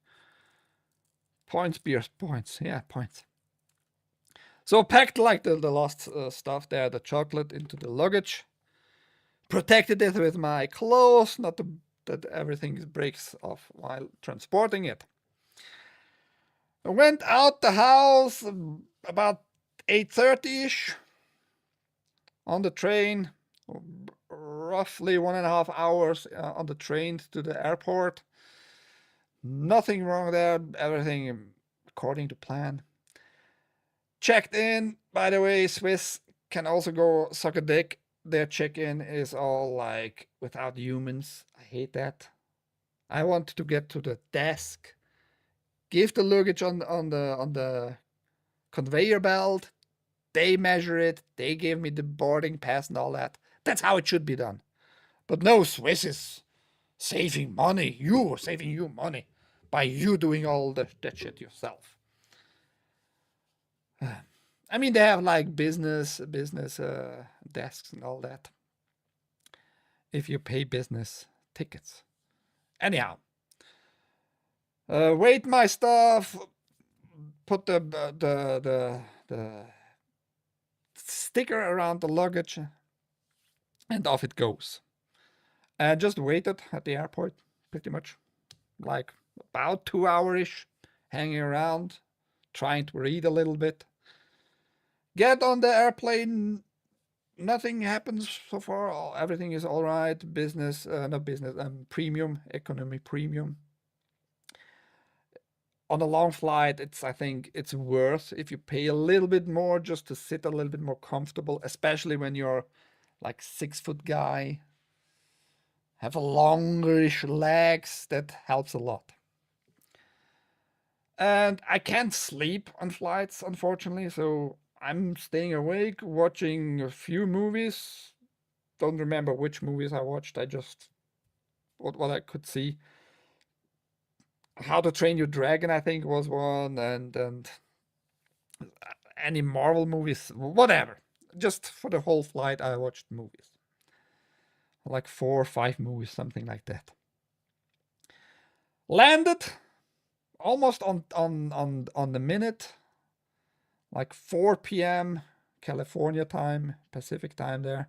Points, beers, points. Yeah, points. So packed like the last stuff there, the chocolate into the luggage. Protected it with my clothes, not that everything breaks off while transporting it. I went out the house about 8:30ish on the train, roughly 1.5 hours on the train to the airport. Nothing wrong there, everything according to plan. Checked in, by the way, Swiss can also go suck a dick. Their check-in is all like without humans. I hate that. I want to get to the desk, give the luggage on the conveyor belt. They measure it. They give me the boarding pass and all that. That's how it should be done. But no, Swiss is saving money. You saving you money by you doing all that shit yourself. I mean, they have like business desks and all that. If you pay business tickets. Anyhow, weight my stuff. Put the sticker around the luggage, and off it goes. I just waited at the airport, pretty much, like about 2 hours-ish, hanging around, trying to read a little bit. Get on the airplane, nothing happens so far, everything is all right, not business, premium, economy premium. On a long flight, I think it's worth if you pay a little bit more just to sit a little bit more comfortable, especially when you're like 6-foot guy, have a longerish legs, that helps a lot. And I can't sleep on flights, unfortunately, so I'm staying awake, watching a few movies. Don't remember which movies I watched, I just what I could see. How to Train Your Dragon, I think, was one, and any Marvel movies, whatever. Just for the whole flight, I watched movies. Like 4 or 5 movies, something like that. Landed almost on the minute, like 4 p.m. California time, Pacific time there.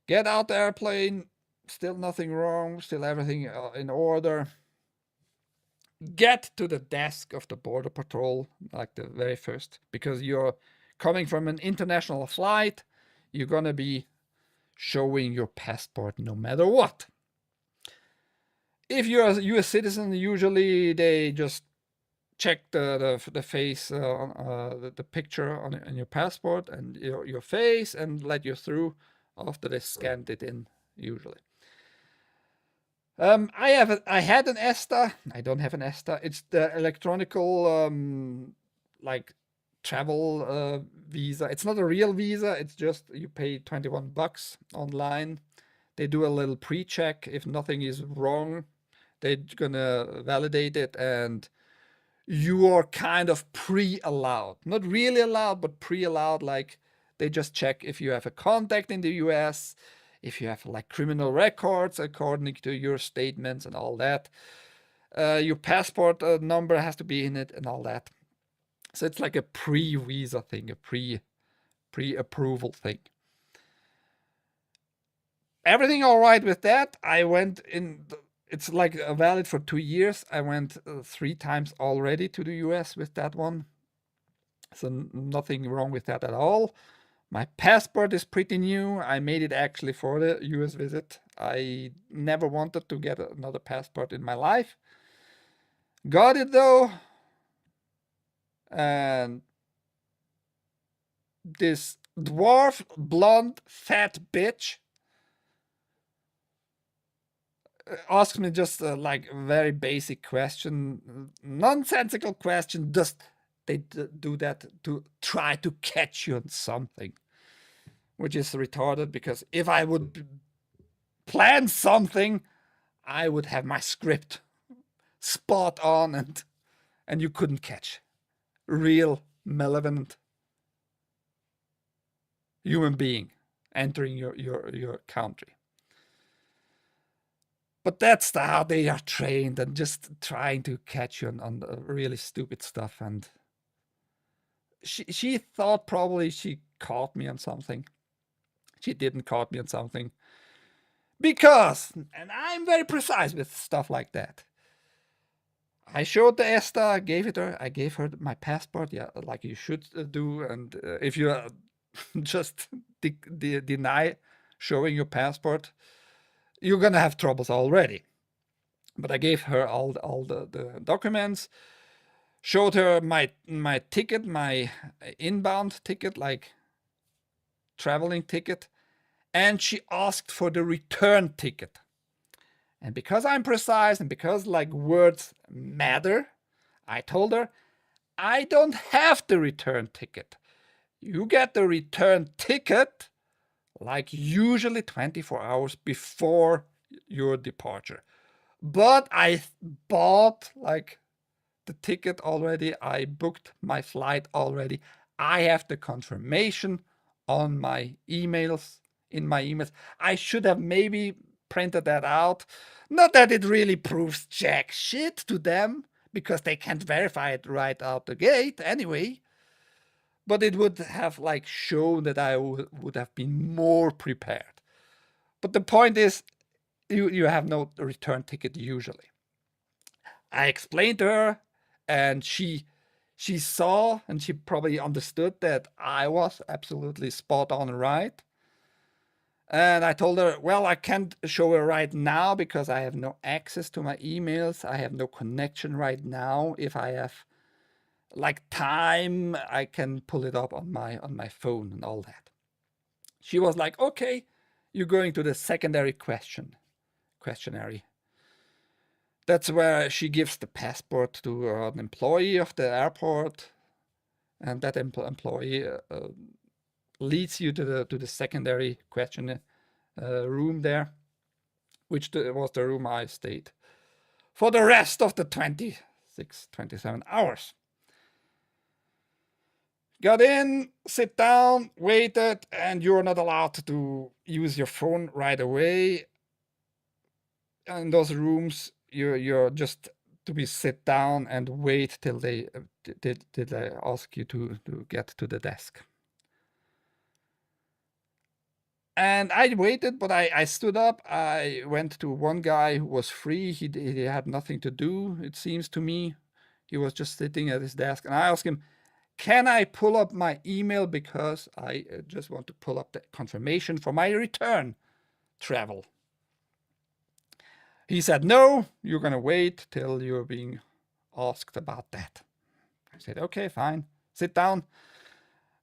Get out the airplane, still nothing wrong, still everything in order. Get to the desk of the border patrol, like the very first, because you're coming from an international flight, you're gonna be showing your passport no matter what. If you're a US citizen, usually they just check the face, the picture on your passport and your face and let you through after they scanned it in, usually. I had an ESTA. I don't have an ESTA. It's the electronical like travel visa. It's not a real visa. It's just you pay $21 online. They do a little pre-check. If nothing is wrong, they're gonna validate it, and you are kind of pre-allowed. Not really allowed, but pre-allowed. Like they just check if you have a contact in the US, if you have like criminal records according to your statements and all that. Your passport number has to be in it and all that. So it's like a pre-visa thing, a pre-approval thing. Everything all right with that. I went in, it's like valid for 2 years. I went 3 times already to the US with that one. So nothing wrong with that at all. My passport is pretty new. I made it actually for the US visit. I never wanted to get another passport in my life. Got it though. And this dwarf, blonde, fat bitch asked me just like a very basic question, nonsensical question. Just they do that to try to catch you on something, which is retarded, because if I would plan something, I would have my script spot on and you couldn't catch real malevolent human being entering your country. But that's how they are trained, and just trying to catch you on really stupid stuff. And she thought probably she caught me on something. She didn't caught me on something. Because, and I'm very precise with stuff like that, I showed the ESTA, I gave her my passport, yeah, like you should do. And if you just deny showing your passport, you're gonna have troubles already. But I gave her all the documents, showed her my ticket, my inbound ticket, like traveling ticket, and she asked for the return ticket. And because I'm precise and because like words matter, I told her, I don't have the return ticket. You get the return ticket like usually 24 hours before your departure. But I bought like the ticket already. I booked my flight already. I have the confirmation on my emails, in my emails. I should have maybe printed that out. Not that it really proves jack shit to them, because they can't verify it right out the gate anyway. But it would have like shown that I would have been more prepared. But the point is, you have no return ticket usually. I explained to her, and she saw, and she probably understood that I was absolutely spot on right. And I told her, well, I can't show her right now because I have no access to my emails. I have no connection right now. If I have like time, I can pull it up on my phone and all that. She was like, okay, you're going to the secondary questionnaire. That's where she gives the passport to an employee of the airport, and that employee leads you to the secondary question room there, which was the room I stayed for the rest of the 27 hours. Got in, sit down, waited, and you're not allowed to use your phone right away. In those rooms, you're just to be sit down and wait till they ask you to get to the desk. And I waited, but I stood up. I went to one guy who was free. He had nothing to do, it seems to me. He was just sitting at his desk, and I asked him, can I pull up my email, because I just want to pull up the confirmation for my return travel. He said, no, you're going to wait till you're being asked about that. I said, okay, fine, sit down.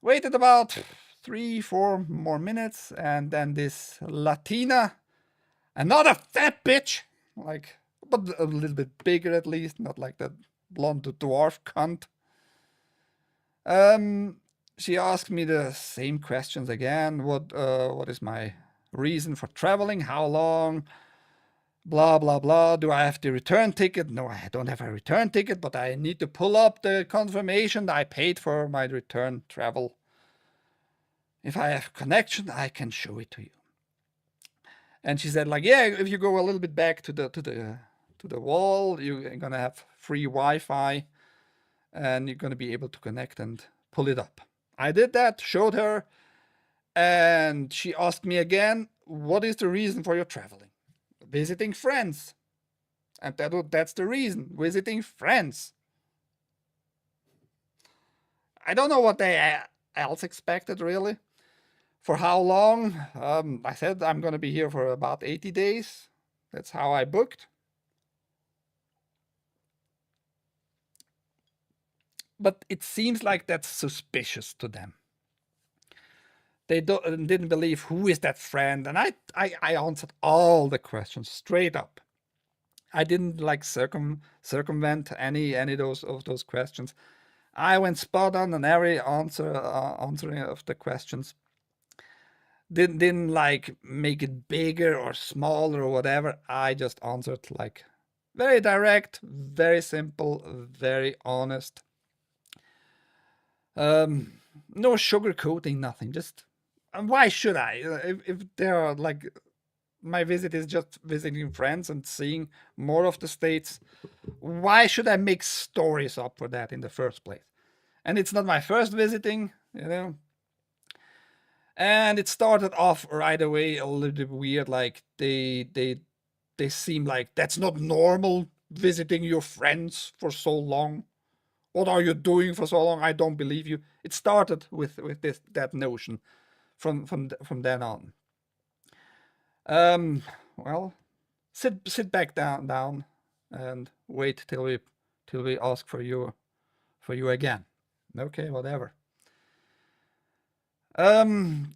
Waited about 3-4 more minutes, and then this Latina, another fat bitch, like, but a little bit bigger at least, not like that blonde dwarf cunt. She asked me the same questions again. What is my reason for traveling? How long? Blah, blah, blah. Do I have the return ticket? No, I don't have a return ticket, but I need to pull up the confirmation that I paid for my return travel. If I have connection, I can show it to you. And she said, like, yeah, if you go a little bit back to the wall, you're gonna have free Wi-Fi, and you're gonna be able to connect and pull it up. I did that, showed her, and she asked me again, what is the reason for your traveling? Visiting friends. And that's the reason, visiting friends. I don't know what they else expected, really. For how long? I said I'm going to be here for about 80 days. That's how I booked. But it seems like that's suspicious to them. They didn't believe who is that friend, and I answered all the questions straight up. I didn't like circumvent any of those questions. I went spot on every answering of the questions. Didn't like make it bigger or smaller or whatever. I just answered like very direct, very simple, very honest. No sugarcoating, nothing. Just why should I? If there are like, my visit is just visiting friends and seeing more of the States, why should I make stories up for that in the first place? And it's not my first visiting, you know. And it started off right away a little bit weird, like they seem like that's not normal, visiting your friends for so long. What are you doing for so long? I don't believe you. It started with that notion from then on. Well, sit back down and wait till we ask for you again. Okay, whatever. In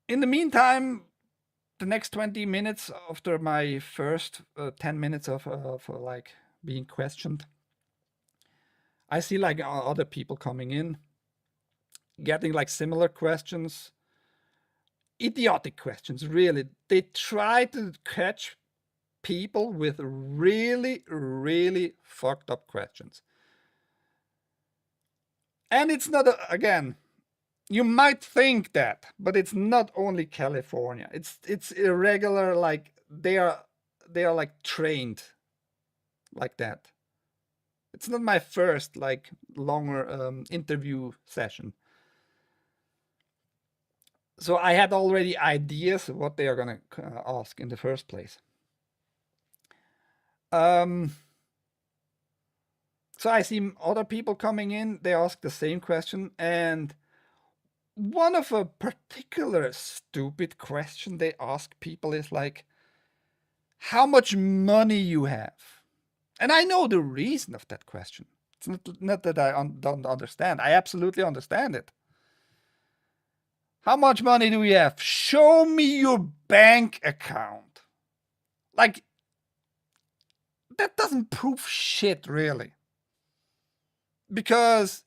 the meantime, the next 20 minutes after my first 10 minutes of like being questioned, I see like other people coming in, getting like similar questions, idiotic questions, really. They try to catch people with really, really fucked up questions. And it's not, again, you might think that, but it's not only California. It's irregular, like they are like trained like that. It's not my first like longer interview session. So I had already ideas of what they are gonna ask in the first place. So I see other people coming in, they ask the same question, and one of a particular stupid question they ask people is like, how much money you have? And I know the reason of that question. It's not that I don't understand. I absolutely understand it. How much money do you have? Show me your bank account. Like, that doesn't prove shit, really. Because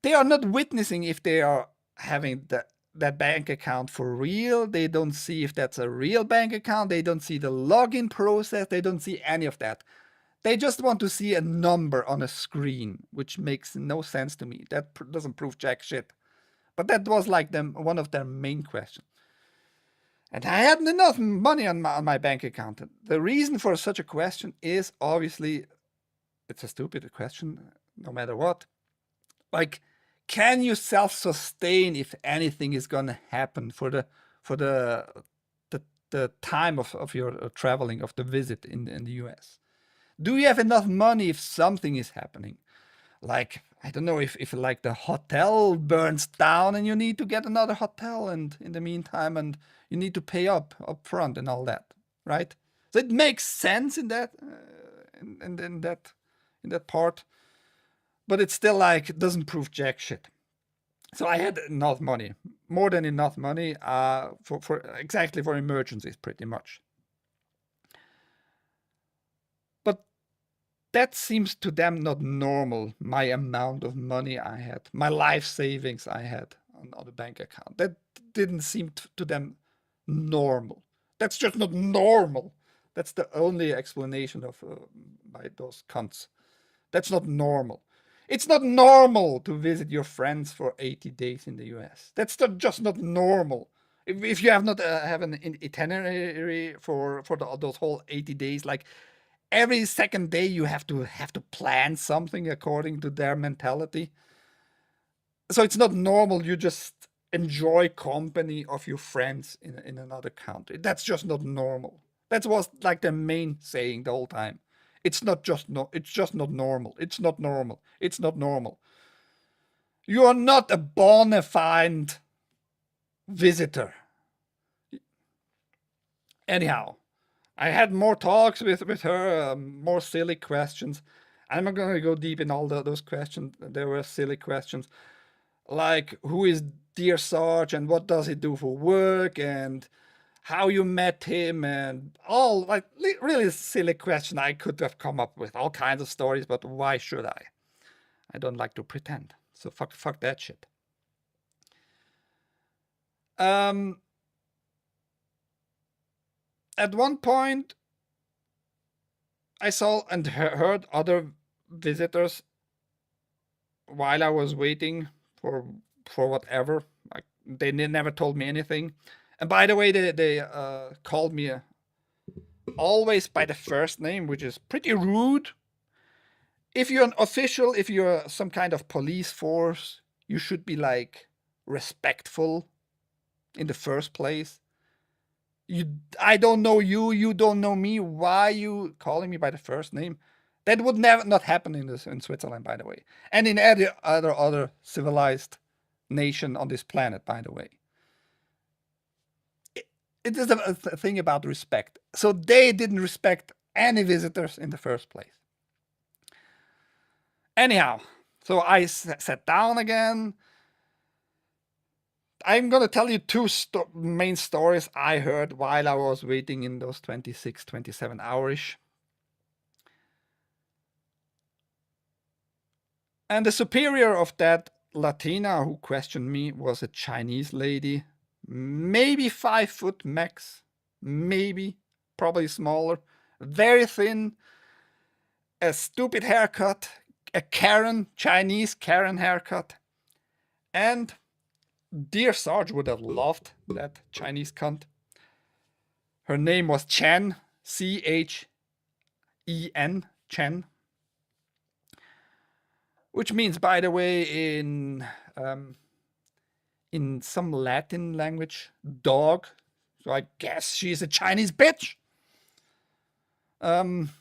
they are not witnessing if they are having that bank account for real. They don't see if that's a real bank account. They don't see the login process. They don't see any of that. They just want to see a number on a screen, which makes no sense to me. That doesn't prove jack shit. But that was like one of their main questions. And I hadn't enough money on my bank account. The reason for such a question is obviously, it's a stupid question, no matter what. Like, can you self-sustain if anything is gonna happen for the time of your traveling, of the visit in the US? Do you have enough money if something is happening? Like, I don't know, if like the hotel burns down and you need to get another hotel, and in the meantime, and you need to pay up front and all that, right? So it makes sense in that in that part, but it's still like, it doesn't prove jack shit. So I had enough money, more than enough money, for exactly for emergencies, pretty much. that seems to them not normal. My amount of money I had, my life savings I had on the bank account, that didn't seem to them normal. That's just not normal. That's the only explanation of by those cunts. That's not normal. It's not normal to visit your friends for 80 days in the US. That's just not normal. If you have not have an itinerary for those whole 80 days, like every second day you have to plan something according to their mentality. So it's not normal. You just enjoy company of your friends in another country. That's just not normal. That was like the main saying the whole time. It's just not normal. It's not normal. It's not normal. You are not a bona fide visitor. Anyhow, I had more talks with her, more silly questions. I'm not going to go deep in all those questions. There were silly questions like, who is Dear Sarge and what does he do for work and how you met him, and all like really silly question. I could have come up with all kinds of stories, but why should I? I don't like to pretend. So fuck that shit. At one point, I saw and heard other visitors while I was waiting for whatever. Like they never told me anything. And by the way, they called me always by the first name, which is pretty rude. If you're an official, if you're some kind of police force, you should be like respectful in the first place. I don't know you, you don't know me. Why are you calling me by the first name? That would not happen in Switzerland, by the way, and in any other civilized nation on this planet, by the way. It is a thing about respect. So they didn't respect any visitors in the first place. Anyhow, so I sat down again. I'm going to tell you two main stories I heard while I was waiting in those 26, 27 hours. And the superior of that Latina who questioned me was a Chinese lady, maybe 5 foot max, maybe, probably smaller, very thin, a stupid haircut, a Karen, Chinese Karen haircut, and Dear Sarge would have loved that Chinese cunt. Her name was Chen, C-H-E-N, Chen. Which means, by the way, in some Latin language, dog. So I guess she's a Chinese bitch. Comes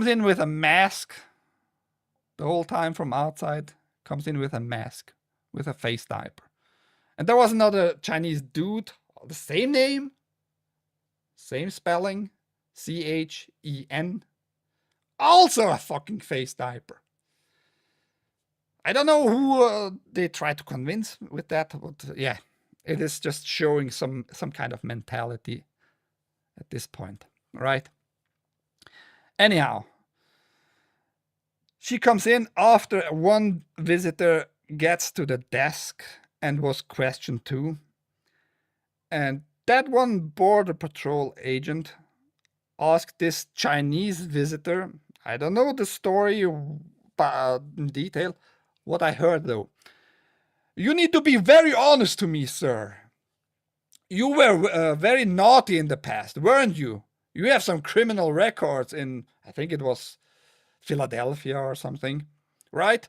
in with a mask the whole time from outside. Comes in with a mask, with a face diaper. And there was another Chinese dude, the same name, same spelling, C-H-E-N. Also a fucking face diaper. I don't know who they try to convince with that, but yeah, it is just showing some kind of mentality at this point, right? Anyhow, she comes in after one visitor gets to the desk and was questioned too. And that one border patrol agent asked this Chinese visitor, I don't know the story in detail, what I heard though. You need to be very honest to me, sir. You were very naughty in the past, weren't you? You have some criminal records in, I think it was Philadelphia or something, right?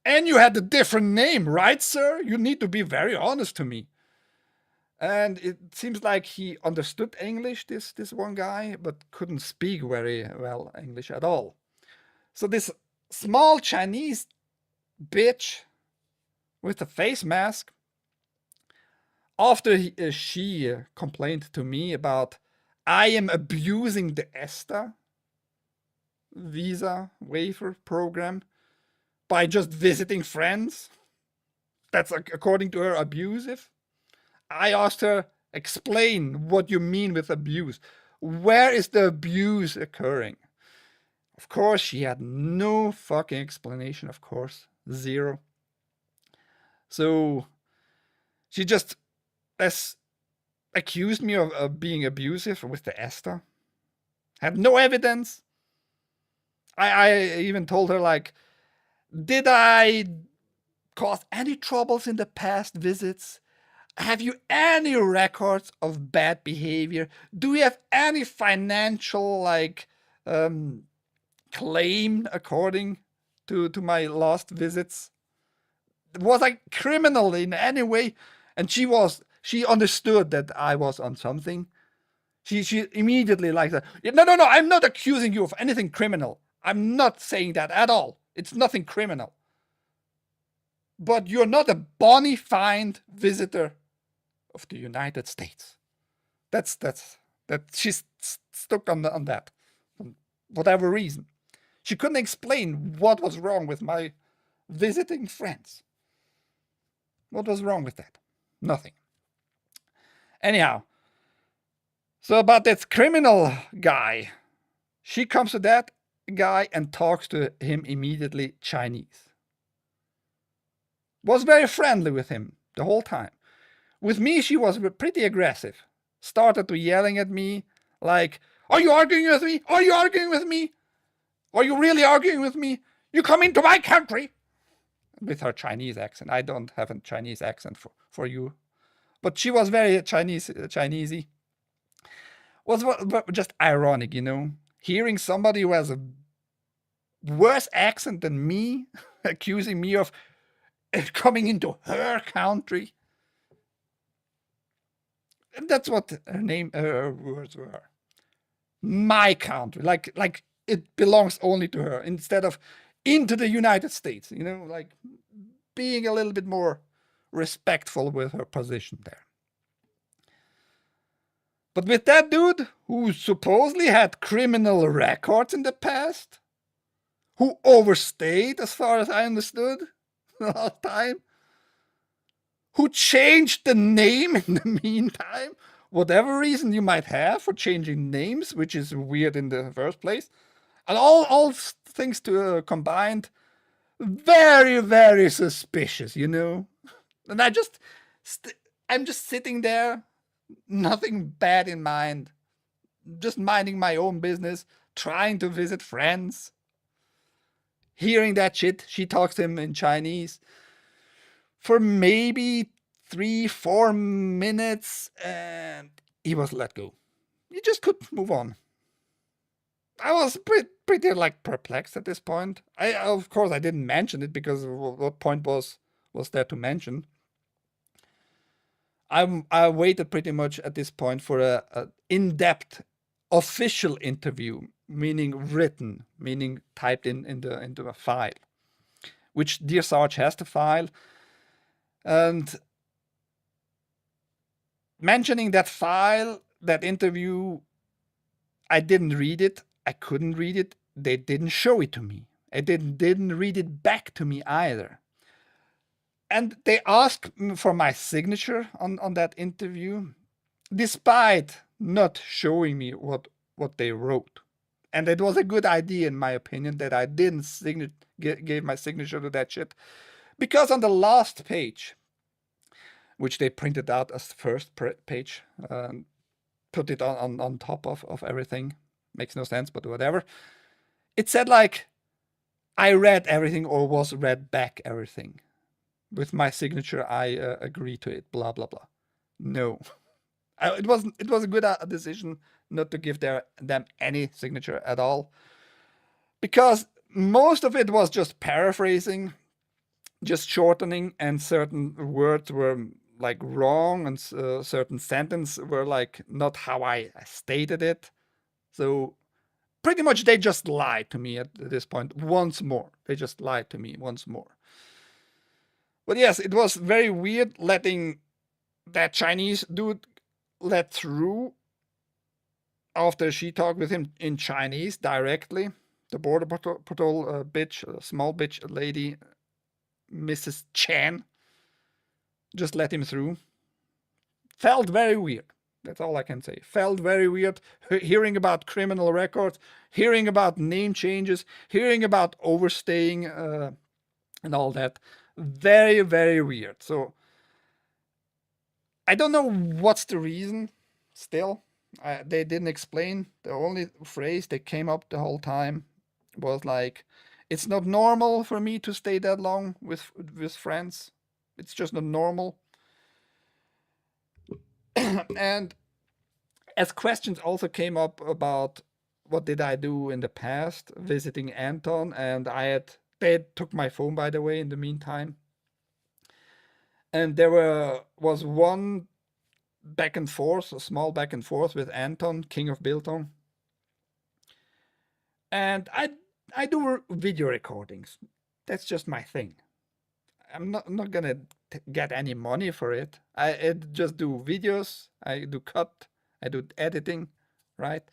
And you had a different name, right, sir? You need to be very honest to me. And it seems like he understood English, this one guy, but couldn't speak very well English at all. So this small Chinese bitch with a face mask, after she complained to me about I am abusing the ESTA visa waiver program by just visiting friends, that's according to her abusive. I asked her, explain what you mean with abuse. Where is the abuse occurring? Of course, she had no fucking explanation, of course. Zero. So she just accused me of being abusive with the Esther. Had no evidence. I even told her, like, did I cause any troubles in the past visits? Have you any records of bad behavior? Do you have any financial, like, claim according to my last visits? Was I criminal in any way? And she understood that I was on something. She immediately like that. No, I'm not accusing you of anything criminal. I'm not saying that at all. It's nothing criminal. But you're not a bona fide visitor of the United States. That she's stuck on that, for whatever reason. She couldn't explain what was wrong with my visiting friends. What was wrong with that? Nothing. Anyhow, so about that criminal guy, she comes to that guy and talks to him immediately Chinese. Was very friendly with him the whole time. With me, she was pretty aggressive. Started to yelling at me like, are you arguing with me? Are you arguing with me? Are you really arguing with me? You come into my country. With her Chinese accent. I don't have a Chinese accent for you. But she was very Chinesey. Was just ironic, you know. Hearing somebody who has a worse accent than me accusing me of coming into her country. And that's what her words were. My country, like it belongs only to her, instead of into the United States, you know, like being a little bit more respectful with her position there. But with that dude, who supposedly had criminal records in the past, who overstayed as far as I understood last time, who changed the name in the meantime, whatever reason you might have for changing names, which is weird in the first place, and all things to combined, very, very suspicious, you know. And I'm just sitting there, nothing bad in mind, just minding my own business, trying to visit friends, hearing that shit. She talks to him in Chinese for maybe 3-4 minutes, and he was let go. He just could move on. I was pretty like perplexed at this point. Of course I didn't mention it because what point was there to mention? I waited pretty much at this point for a in-depth official interview, meaning written, meaning typed into a file, which Dear Sarge has the file. And mentioning that file, that interview, I didn't read it. I couldn't read it. They didn't show it to me. I didn't read it back to me either. And they asked for my signature on that interview, despite not showing me what they wrote. And it was a good idea, in my opinion, that I didn't give my signature to that shit. Because on the last page, which they printed out as the first page, put it on top of everything. Makes no sense, but whatever. It said like, I read everything or was read back everything. With my signature, I agree to it, blah, blah, blah. No. It was a good decision not to give them any signature at all. Because most of it was just paraphrasing, just shortening, and certain words were like wrong, and certain sentences were like not how I stated it. So pretty much they just lied to me at this point once more. They just lied to me once more. But yes, it was very weird letting that Chinese dude let through after she talked with him in Chinese directly. The border patrol bitch, small bitch lady, Mrs. Chen, just let him through. Felt very weird. That's all I can say. Felt very weird hearing about criminal records, hearing about name changes, hearing about overstaying and all that. Very, very weird. So I don't know what's the reason still. They didn't explain. The only phrase that came up the whole time was like, it's not normal for me to stay that long with friends. It's just not normal. And as questions also came up about what did I do in the past visiting Anton, and they took my phone, by the way, in the meantime. And there was one back and forth, a small back and forth with Anton, King of Biltong. And I do video recordings. That's just my thing. I'm not gonna get any money for it. I just do videos, I do cut, I do editing, right?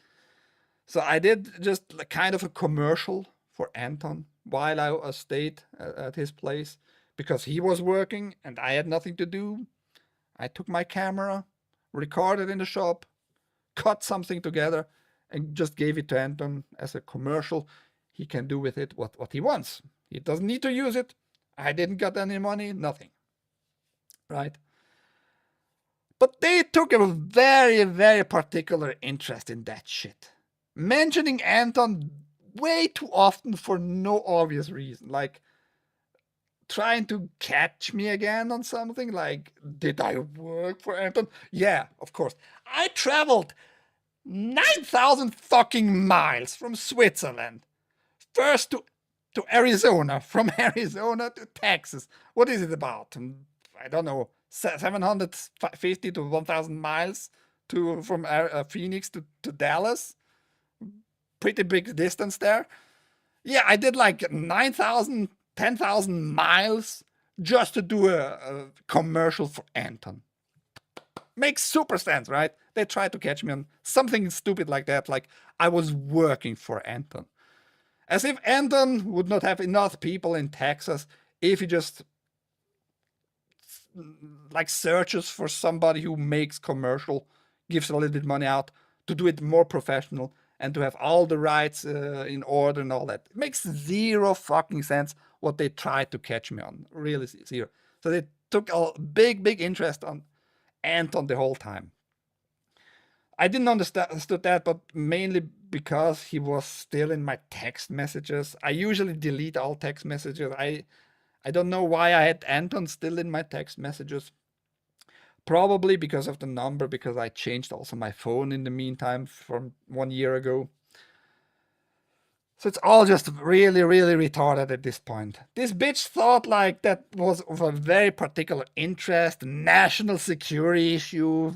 So I did just kind of a commercial for Anton while I stayed at his place because he was working and I had nothing to do. I took my camera, recorded in the shop, cut something together, and just gave it to Anton as a commercial. He can do with it what he wants. He doesn't need to use it. I didn't get any money, nothing. Right? But they took a very, very particular interest in that shit. Mentioning Anton way too often for no obvious reason. Like trying to catch me again on something. Like, did I work for Anton? Yeah, of course. I traveled 9,000 fucking miles from Switzerland. First to Arizona, from Arizona to Texas. What is it about? I don't know, 750 to 1,000 miles from Phoenix to Dallas. Pretty big distance there. Yeah, I did like 9,000, 10,000 miles just to do a commercial for Anton. Makes super sense, right? They tried to catch me on something stupid like that, like I was working for Anton. As if Anton would not have enough people in Texas if he just like searches for somebody who makes commercial, gives a little bit money out to do it more professional and to have all the rights in order and all that. It makes zero fucking sense what they tried to catch me on. Really zero. So they took a big, big interest on Anton the whole time. I didn't understood that, but mainly because he was still in my text messages. I usually delete all text messages. I don't know why I had Anton still in my text messages. Probably because of the number, because I changed also my phone in the meantime from 1 year ago. So it's all just really, really retarded at this point. This bitch thought like that was of a very particular interest, national security issue.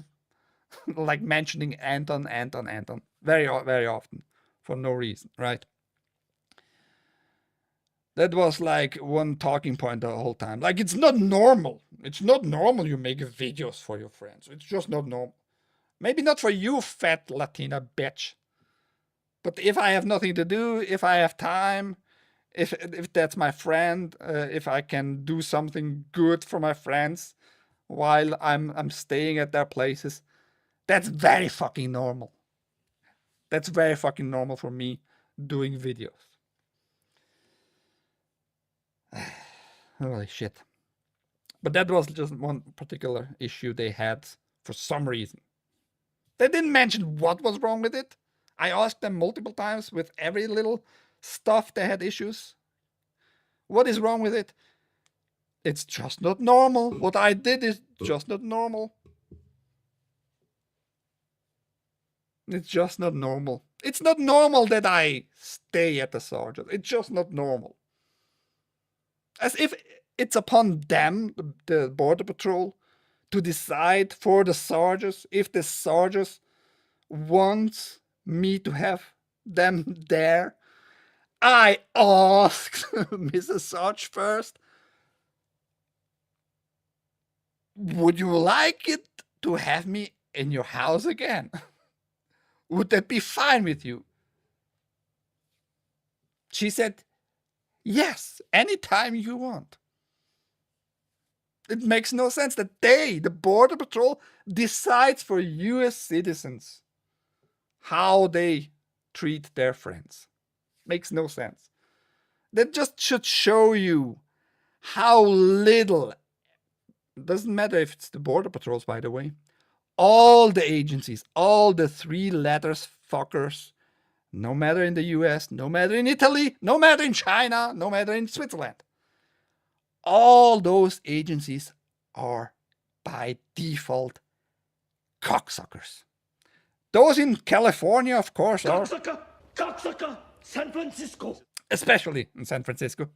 Like mentioning Anton, very, very often for no reason, right? That was like one talking point the whole time. Like, it's not normal. It's not normal you make videos for your friends. It's just not normal. Maybe not for you, fat Latina bitch. But if I have nothing to do, if I have time, if that's my friend, if I can do something good for my friends while I'm staying at their places, that's very fucking normal. That's very fucking normal for me doing videos. Holy shit. But that was just one particular issue they had for some reason. They didn't mention what was wrong with it. I asked them multiple times with every little stuff they had issues. What is wrong with it? It's just not normal. What I did is just not normal. It's just not normal. It's not normal that I stay at the Sargent. It's just not normal. As if it's upon them, the Border Patrol, to decide for the Sargents if the Sargents wants me to have them there. I asked Mrs. Sarge first, would you like it to have me in your house again? Would that be fine with you? She said, yes, anytime you want. It makes no sense that they, the Border Patrol, decides for US citizens how they treat their friends. Makes no sense. That just should show you how little, doesn't matter if it's the Border Patrols, by the way, all the agencies, all the three letters fuckers, no matter in the US, no matter in Italy, no matter in China, no matter in Switzerland, all those agencies are by default cocksuckers. Those in California, of course, are, Cocksucker! Cocksucker! San Francisco! especially in San Francisco,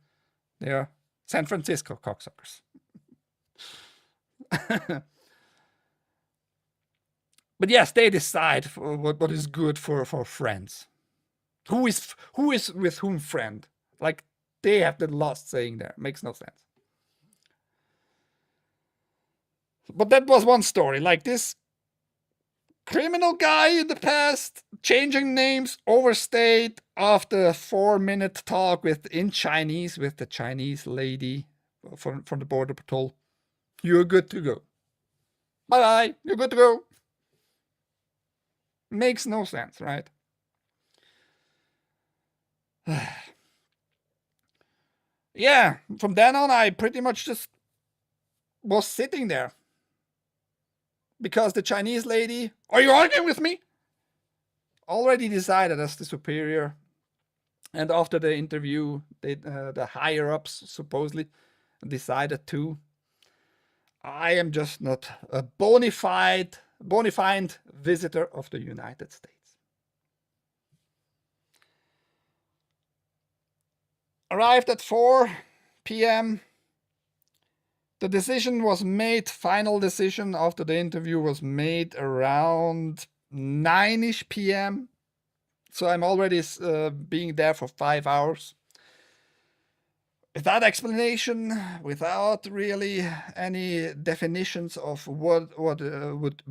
they are San Francisco cocksuckers. But yes, they decide for what is good for friends. Who is with whom friend? Like, they have the last saying there. Makes no sense. But that was one story. Like, this criminal guy in the past, changing names, overstayed after a 4-minute talk in Chinese with the Chinese lady from the Border Patrol. You're good to go. Bye-bye. You're good to go. Makes no sense, right? Yeah, from then on, I pretty much just was sitting there. Because the Chinese lady, are you arguing with me? Already decided as the superior. And after the interview, the higher-ups supposedly decided too. I am just not a bona fide visitor of the United States. Arrived at 4 p.m. The decision was made, final decision after the interview was made around 9-ish p.m. So I'm already being there for 5 hours. Without explanation, without really any definitions of what would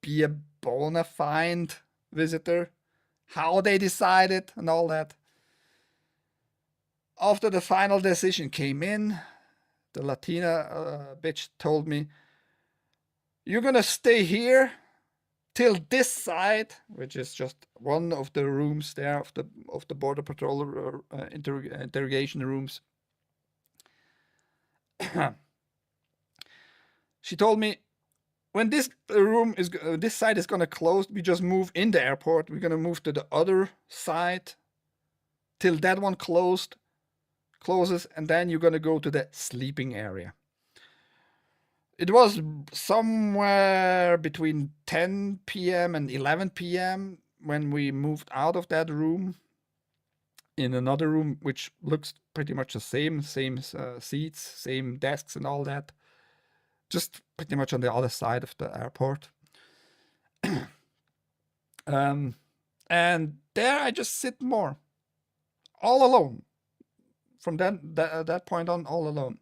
be a bona fide visitor, how they decided and all that. After the final decision came in, the Latina bitch told me, you're gonna stay here till this side, which is just one of the rooms there of the Border Patrol interrogation rooms. She told me, when this room is this side is gonna close, we just move in the airport. We're gonna move to the other side till that one closes, and then you're gonna go to the sleeping area. It was somewhere between 10 p.m. and 11 p.m. when we moved out of that room in another room, which looks pretty much the same seats, same desks and all that. Just pretty much on the other side of the airport. And there I just sit more. All alone. From that point on, all alone.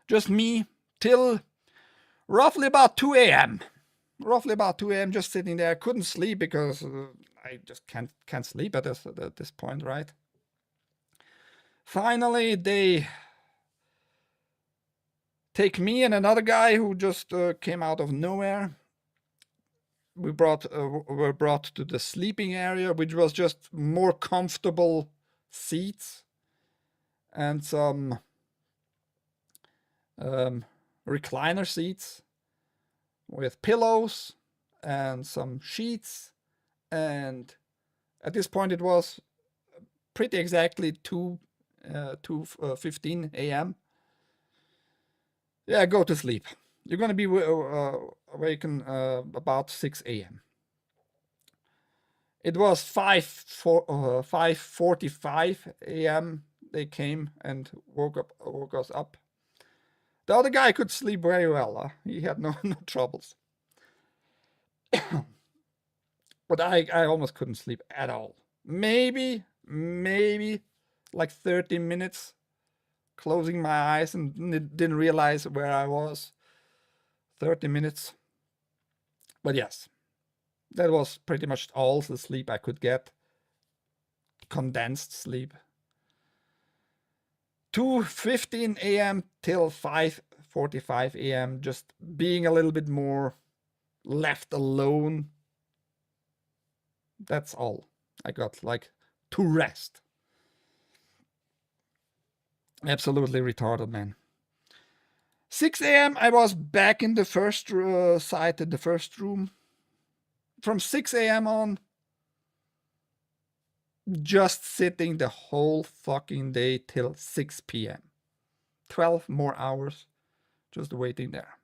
Just me till roughly about 2 a.m. Roughly about 2 a.m. just sitting there. Couldn't sleep because I just can't sleep at this point, right? Finally, they take me and another guy who just came out of nowhere. We were brought to the sleeping area, which was just more comfortable seats and some recliner seats with pillows and some sheets. And at this point, it was pretty exactly 2:15 a.m. Yeah, go to sleep. You're going to be awakened about 6 a.m. It was 5:45 a.m. They came and woke us up. The other guy could sleep very well. He had no troubles. But I almost couldn't sleep at all. Maybe like 30 minutes closing my eyes and didn't realize where I was. 30 minutes. But yes, that was pretty much all the sleep I could get. Condensed sleep. 2:15 a.m. till 5:45 a.m. just being a little bit more left alone. That's all I got, like, to rest. Absolutely retarded, man. 6 a.m. I was back in the first site, in the first room. From 6 a.m. on, just sitting the whole fucking day till 6 p.m. 12 more hours just waiting there.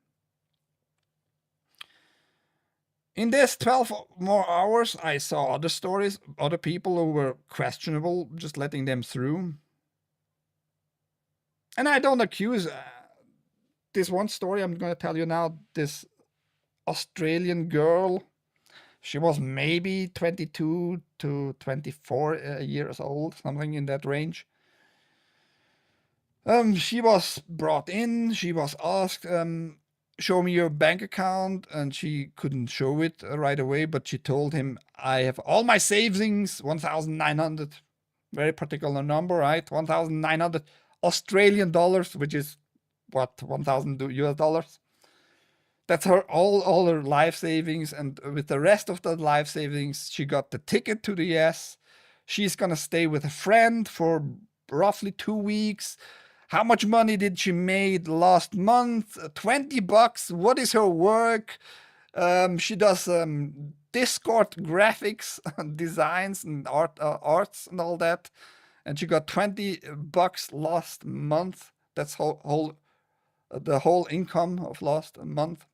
In this 12 more hours, I saw other stories, other people who were questionable, just letting them through. And I don't accuse this one story I'm going to tell you now, this Australian girl. She was maybe 22 to 24 years old, something in that range. She was brought in, she was asked, show me your bank account, and she couldn't show it right away, but she told him, I have all my savings, 1,900, very particular number, right? 1,900 Australian dollars, which is what, 1,000 US dollars. That's her all her life savings, and with the rest of the life savings, she got the ticket to the US. She's gonna stay with a friend for roughly 2 weeks. How much money did she made last month? $20. What is her work? She does Discord graphics, designs, and arts and all that. And she got $20 last month. That's the whole income of last month.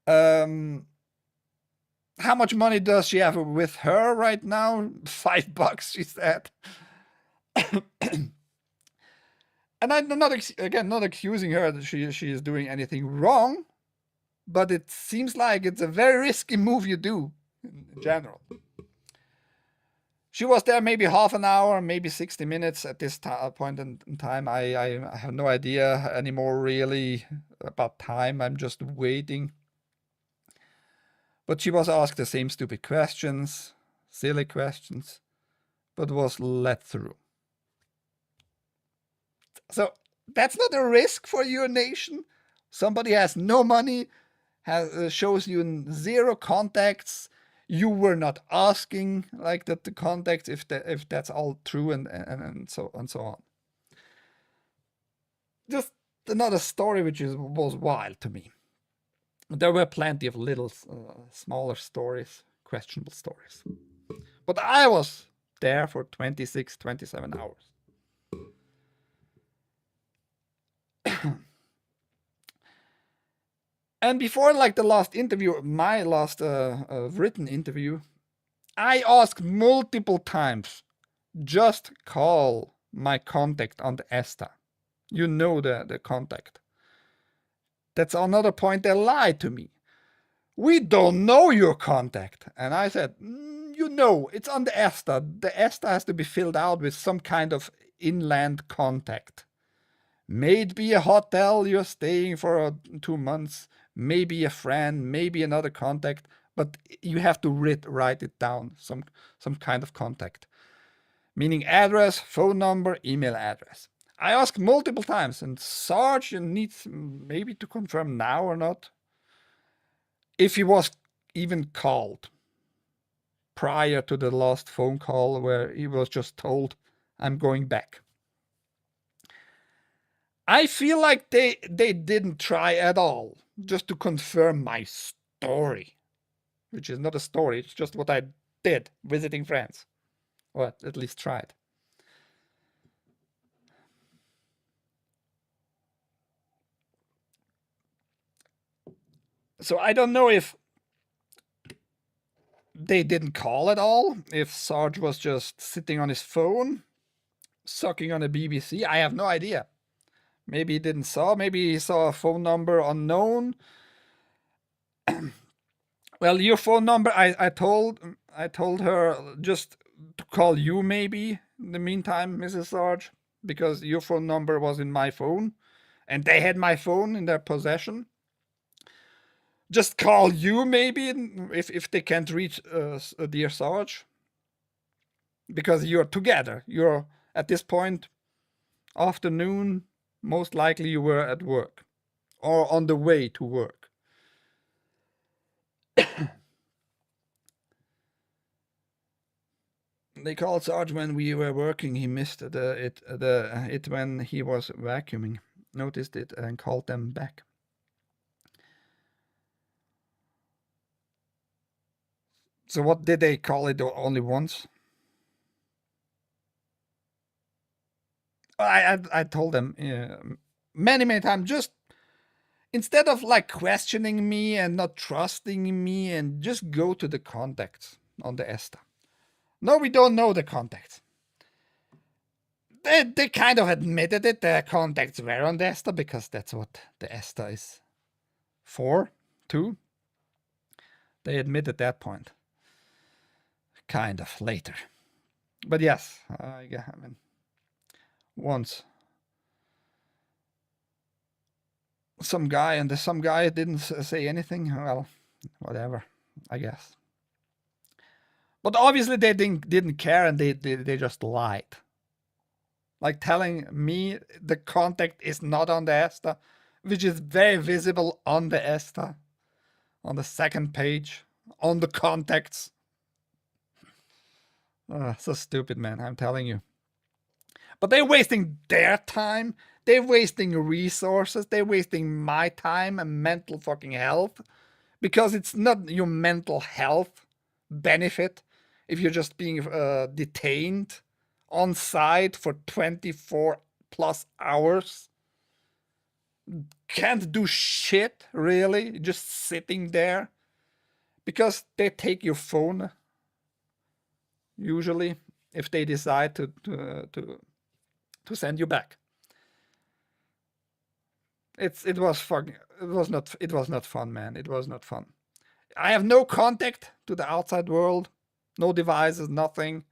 How much money does she have with her right now? $5, she said. And I'm not accusing her that she is doing anything wrong, but it seems like it's a very risky move you do in general. She was there maybe half an hour, maybe 60 minutes at this point in time. I have no idea anymore really about time. I'm just waiting. But she was asked the same stupid questions, silly questions, but was let through. So that's not a risk for your nation. Somebody has no money, shows you zero contacts. You were not asking like that the contacts, if that's all true, and so on. Just another story which was wild to me. There were plenty of little smaller stories, questionable stories, but I was there for 26, 27 hours. And before, like, the last interview, my last written interview, I asked multiple times, just call my contact on the ESTA. You know the contact. That's another point, they lied to me. We don't know your contact. And I said, you know, it's on the ESTA. The ESTA has to be filled out with some kind of inland contact. Maybe a hotel you're staying for 2 months, maybe a friend, maybe another contact, but you have to write it down, some kind of contact. Meaning address, phone number, email address. I asked multiple times, and Sarge needs maybe to confirm now or not, if he was even called prior to the last phone call where he was just told, I'm going back. I feel like they didn't try at all just to confirm my story, which is not a story, it's just what I did visiting friends, or at least tried. So I don't know if they didn't call at all, if Sarge was just sitting on his phone, sucking on a BBC. I have no idea. Maybe he didn't saw, maybe he saw a phone number unknown. Well, your phone number, I told her just to call you maybe in the meantime, Mrs. Sarge, because your phone number was in my phone and they had my phone in their possession. Just call you maybe if they can't reach dear Sarge, because you're together. You're at this point, afternoon, most likely you were at work or on the way to work. They called Sarge when we were working. He missed it when he was vacuuming. Noticed it and called them back. So what did they call it only once? I told them many times, just instead of like questioning me and not trusting me, and just go to the contacts on the ESTA. No, we don't know the contacts. They kind of admitted it. The contacts were on the ESTA because that's what the ESTA is for, too. They admitted that point. Kind of later. But yes, I mean, once some guy didn't say anything. Well, whatever, I guess. But obviously they didn't care, and they just lied. Like telling me the contact is not on the ESTA, which is very visible on the ESTA, on the second page, on the contacts. So stupid, man, I'm telling you. But they're wasting their time, they're wasting resources, they're wasting my time and mental fucking health, because it's not your mental health benefit if you're just being detained on site for 24 plus hours. Can't do shit, really, just sitting there, because they take your phone, usually, if they decide to send you back. It was not fun, man. It was not fun. I have no contact to the outside world, no devices, nothing.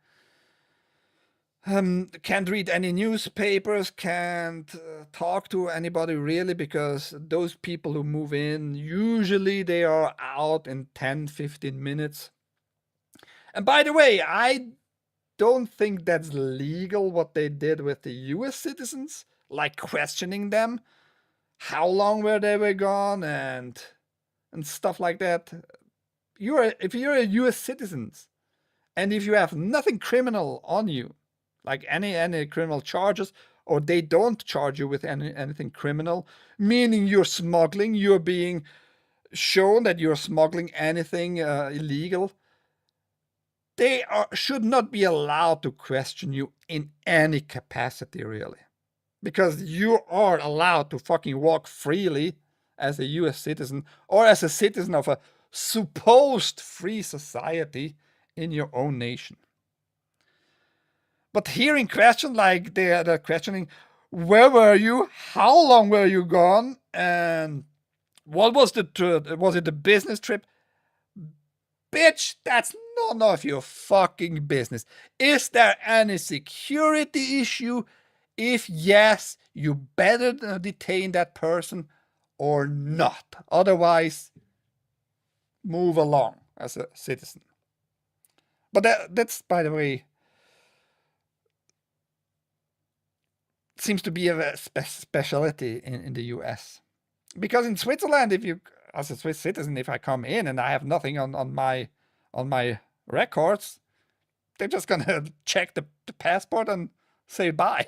Can't read any newspapers, can't talk to anybody really, because those people who move in, usually they are out in 10-15 minutes. And by the way, I don't think that's legal what they did with the US citizens, like questioning them, how long they were gone and stuff like that. If you're a US citizen, and if you have nothing criminal on you, like any criminal charges, or they don't charge you with anything criminal, meaning you're smuggling, you're being shown that you're smuggling anything illegal, they should not be allowed to question you in any capacity, really. Because you are allowed to fucking walk freely as a US citizen, or as a citizen of a supposed free society in your own nation. But hearing questions like they're questioning, where were you? How long were you gone? And what was was it a business trip? Bitch, that's none of your fucking business. Is there any security issue? If yes, you better detain that person or not. Otherwise, move along as a citizen. But that's, by the way, seems to be a specialty in the US. Because in Switzerland, if you, as a Swiss citizen, if I come in and I have nothing on my records, they're just gonna check the passport and say bye.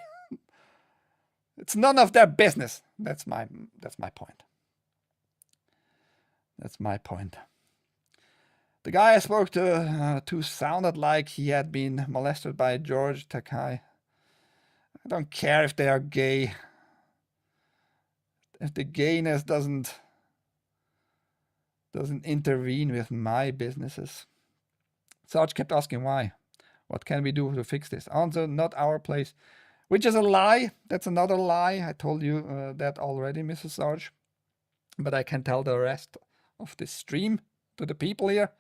It's none of their business. That's my point. That's my point. The guy I spoke to sounded like he had been molested by George Takai. I don't care if they are gay. If the gayness doesn't intervene with my businesses. Sarge kept asking why. What can we do to fix this? Answer, not our place. Which is a lie. That's another lie. I told you that already, Mrs. Sarge. But I can tell the rest of this stream to the people here.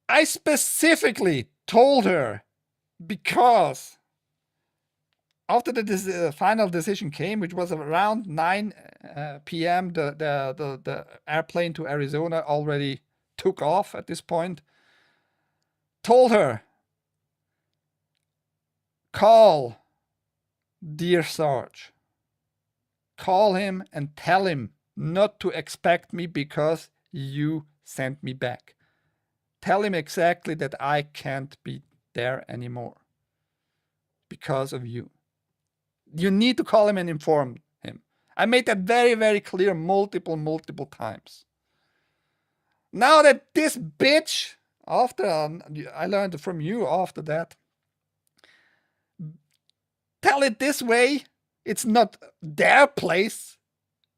I specifically told her, because after the final decision came, which was around 9 p.m., the airplane to Arizona already took off at this point. Told her, call Dear Sarge, call him and tell him not to expect me because you sent me back. Tell him exactly that I can't be there anymore because of you. You need to call him and inform him. I made that very, very clear multiple times. Now that this bitch, after I learned from you after that, tell it this way, it's not their place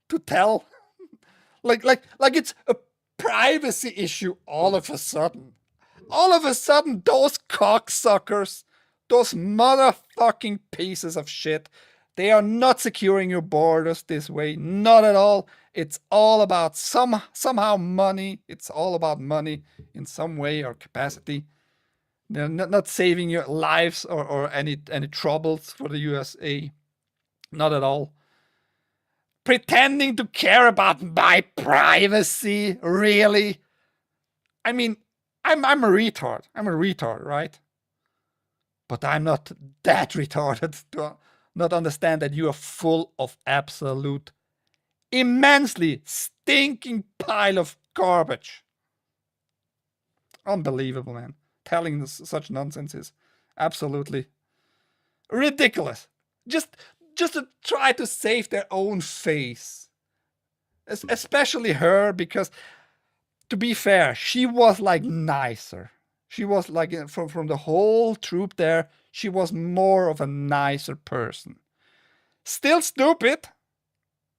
to tell. like it's a privacy issue all of a sudden. All of a sudden, those cocksuckers, those motherfucking pieces of shit, they are not securing your borders this way. Not at all. It's all about somehow money. It's all about money in some way or capacity. They're not saving your lives or any troubles for the USA. Not at all. Pretending to care about my privacy, really? I mean, I'm a retard. I'm a retard, right? But I'm not that retarded to not understand that you are full of absolute, immensely stinking pile of garbage. Unbelievable, man. Telling such nonsense is absolutely ridiculous. Just to try to save their own face. Especially her, because to be fair, she was like nicer. She was like, from the whole troop there, she was more of a nicer person. Still stupid,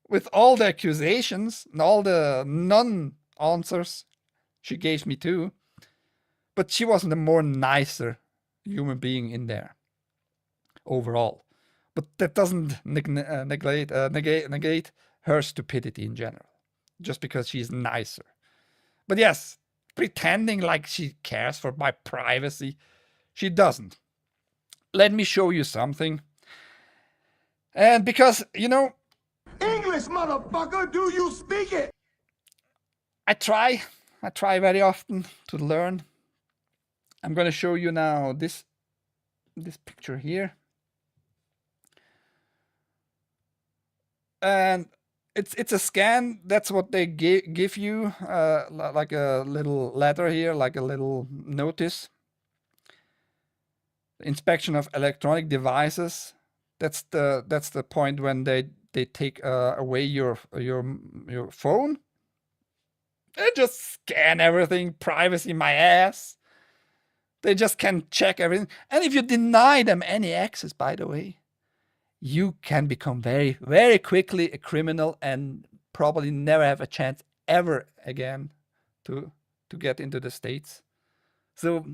with all the accusations and all the non-answers she gave me too. But she wasn't a more nicer human being in there, overall. But that doesn't negate her stupidity in general, just because she's nicer. But yes, pretending like she cares for my privacy, she doesn't. Let me show you something. And because, you know, English, motherfucker, do you speak it? I try very often to learn. I'm going to show you now this picture here. And it's a scan. That's what they give you, like a little letter here, like a little notice. Inspection of electronic devices. That's the point when they take away your phone. They just scan everything. Privacy, my ass. They just can check everything. And if you deny them any access, by the way, you can become very, very quickly a criminal and probably never have a chance ever again to get into the States. So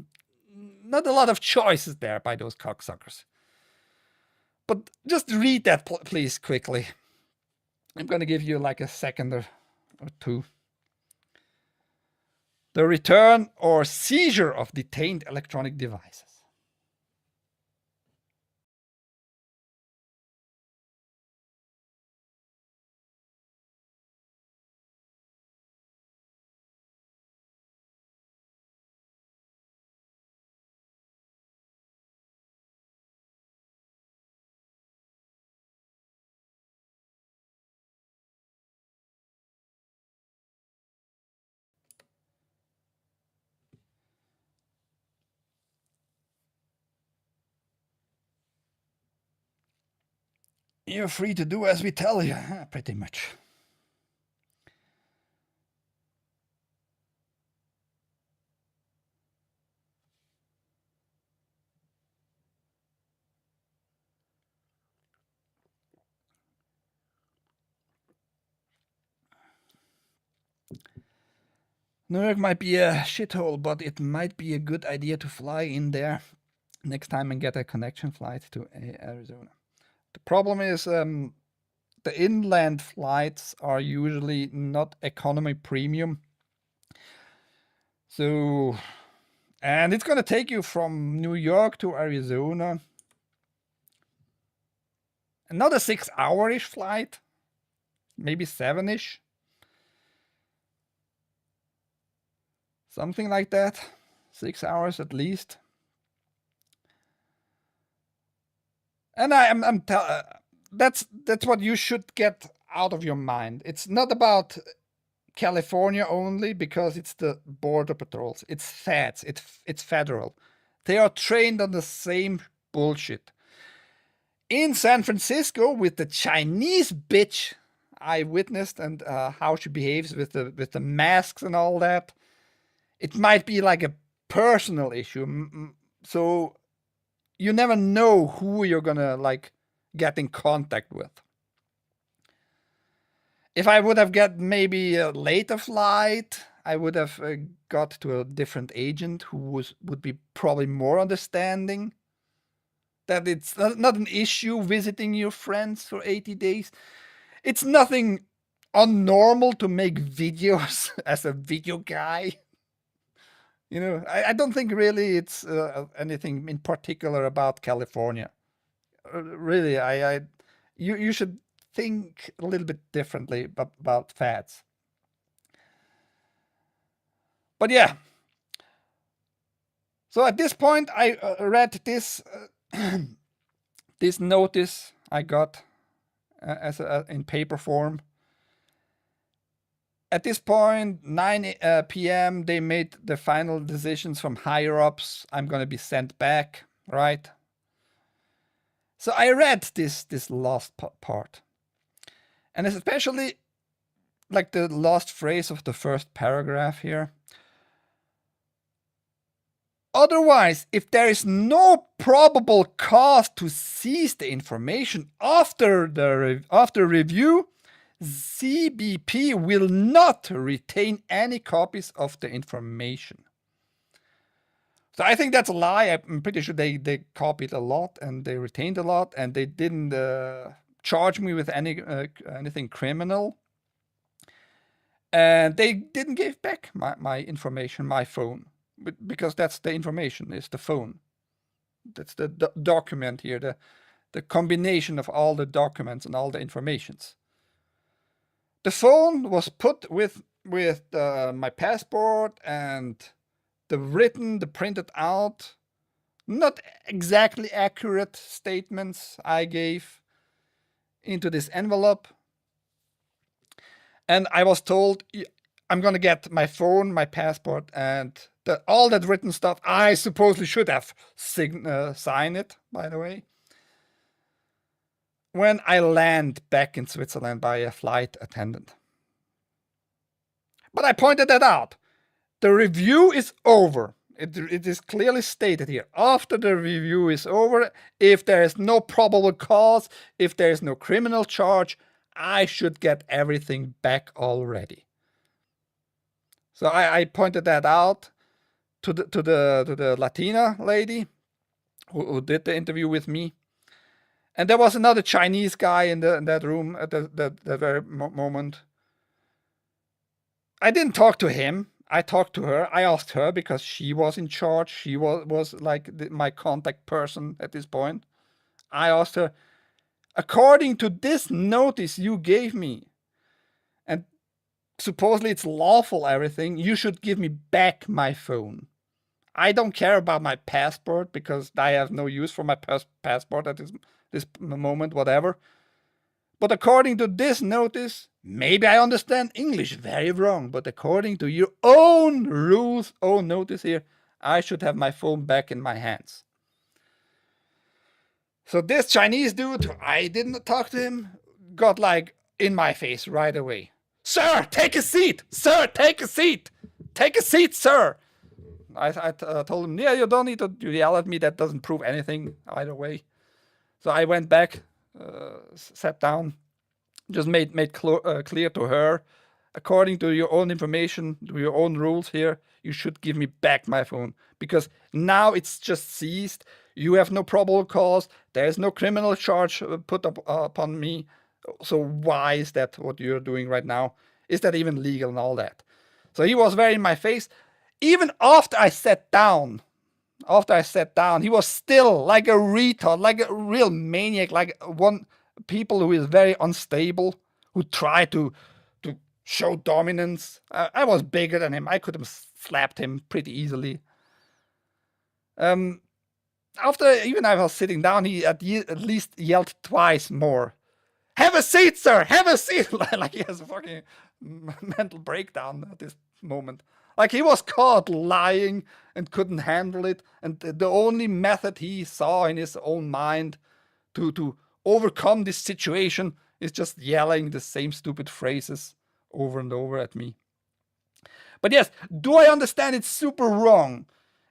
not a lot of choices there by those cocksuckers. But just read that, please, quickly. I'm going to give you like a second or two. The return or seizure of detained electronic devices. You're free to do as we tell you, pretty much. New York might be a shithole, but it might be a good idea to fly in there next time and get a connection flight to Arizona. The problem is the inland flights are usually not economy premium. So, and it's going to take you from New York to Arizona. Not a 6-hour-ish flight, maybe 7-ish. Something like that, 6 hours at least. And that's what you should get out of your mind. It's not about California only because it's the border patrols. It's feds. It's federal. They are trained on the same bullshit. In San Francisco, with the Chinese bitch I witnessed and how she behaves with the masks and all that, it might be like a personal issue. So you never know who you're gonna like get in contact with. If I would have got maybe a later flight, I would have got to a different agent who would be probably more understanding that it's not an issue visiting your friends for 80 days. It's nothing unnormal to make videos as a video guy. You know, I don't think really it's anything in particular about California. Really, you should think a little bit differently about fads. But yeah. So at this point, I read this this notice I got in paper form. At this point, 9 p.m., they made the final decisions from higher ups. I'm going to be sent back, right? So I read this last part. And especially like the last phrase of the first paragraph here. Otherwise, if there is no probable cause to seize the information after review, CBP will not retain any copies of the information. So I think that's a lie. I'm pretty sure they copied a lot and they retained a lot, and they didn't charge me with anything criminal. And they didn't give back my information, my phone, because that's the information, is the phone. That's the document here, the combination of all the documents and all the informations. The phone was put with my passport and the printed out, not exactly accurate statements I gave into this envelope. And I was told I'm going to get my phone, my passport, and all that written stuff. I supposedly should have signed it, by the way, when I land back in Switzerland by a flight attendant. But I pointed that out. The review is over. It is clearly stated here. After the review is over, if there is no probable cause, if there is no criminal charge, I should get everything back already. So I pointed that out to the Latina lady who did the interview with me. And there was another Chinese guy in that room at that very moment. I didn't talk to him. I talked to her. I asked her because she was in charge. She was like my contact person at this point. I asked her, according to this notice you gave me, and supposedly it's lawful everything, you should give me back my phone. I don't care about my passport because I have no use for my passport at this moment, whatever. But according to this notice, maybe I understand English very wrong, but according to your own rules, own notice here, I should have my phone back in my hands. So this Chinese dude, I didn't talk to him, got like in my face right away. Sir, take a seat! Sir, take a seat! Take a seat, sir! I told him, yeah, you don't need to yell at me. That doesn't prove anything either way. So I went back, sat down, just made clear to her, according to your own information, to your own rules here, you should give me back my phone. Because now it's just seized. You have no probable cause. There is no criminal charge put upon me. So why is that what you're doing right now? Is that even legal and all that? So he was very in my face. Even after I sat down, he was still like a retard, like a real maniac, like one people who is very unstable, who try to show dominance. I was bigger than him. I could have slapped him pretty easily. after even I was sitting down, he at least yelled twice more. Have a seat, sir! Have a seat! Like he has a fucking mental breakdown at this moment. Like he was caught lying and couldn't handle it. And the only method he saw in his own mind to overcome this situation is just yelling the same stupid phrases over and over at me. But yes, do I understand it's super wrong?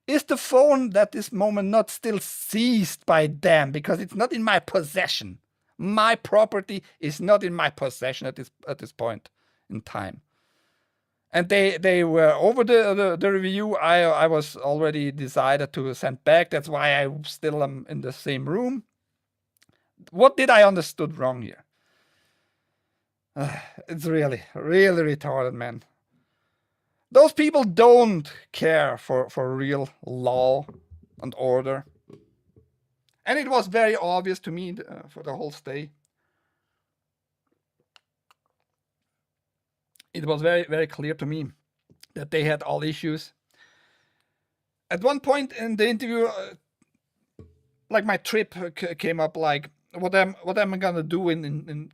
Is the phone at this moment not still seized by them because it's not in my possession? My property is not in my possession at this point in time. And they were over the review. I was already decided to send back. That's why I still am in the same room. What did I understood wrong here? It's really, really retarded, man. Those people don't care for real law and order. And it was very obvious to me for the whole stay. It was very, very clear to me that they had all issues. At one point in the interview, like my trip came up, like what am I gonna do in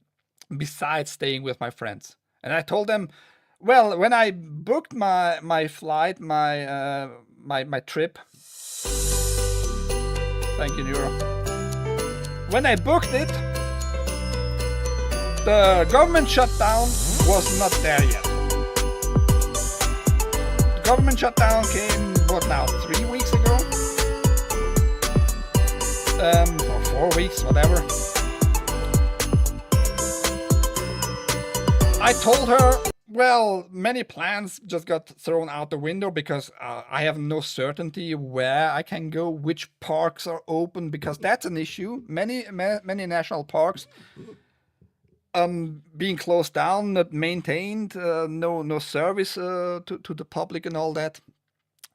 besides staying with my friends? And I told them, well, when I booked my flight, my trip. Thank you, Neuro. When I booked it, the government shutdown was not there yet. The government shutdown came, what now, 3 weeks ago? Or 4 weeks, whatever. I told her, well, many plans just got thrown out the window because I have no certainty where I can go, which parks are open, because that's an issue. Many national parks being closed down, not maintained, no service to the public and all that.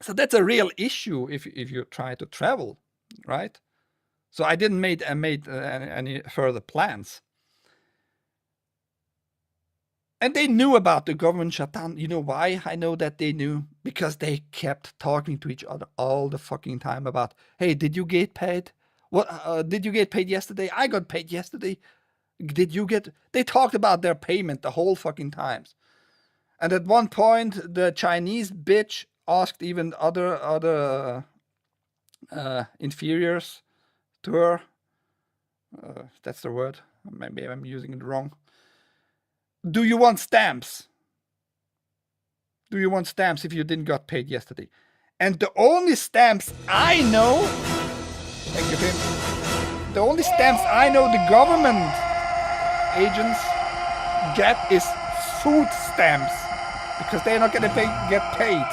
So that's a real issue if you try to travel, right? So I didn't make any further plans. And they knew about the government shutdown. You know why I know that they knew? Because they kept talking to each other all the fucking time about, hey, did you get paid? What did you get paid yesterday? I got paid yesterday. Did you get... They talked about their payment the whole fucking times. And at one point, the Chinese bitch asked even other inferiors to her. That's the word. Maybe I'm using it wrong. Do you want stamps? Do you want stamps if you didn't got paid yesterday? And the only stamps I know, thank you, Tim. The only stamps I know the government agents get is food stamps, because they're not gonna get paid,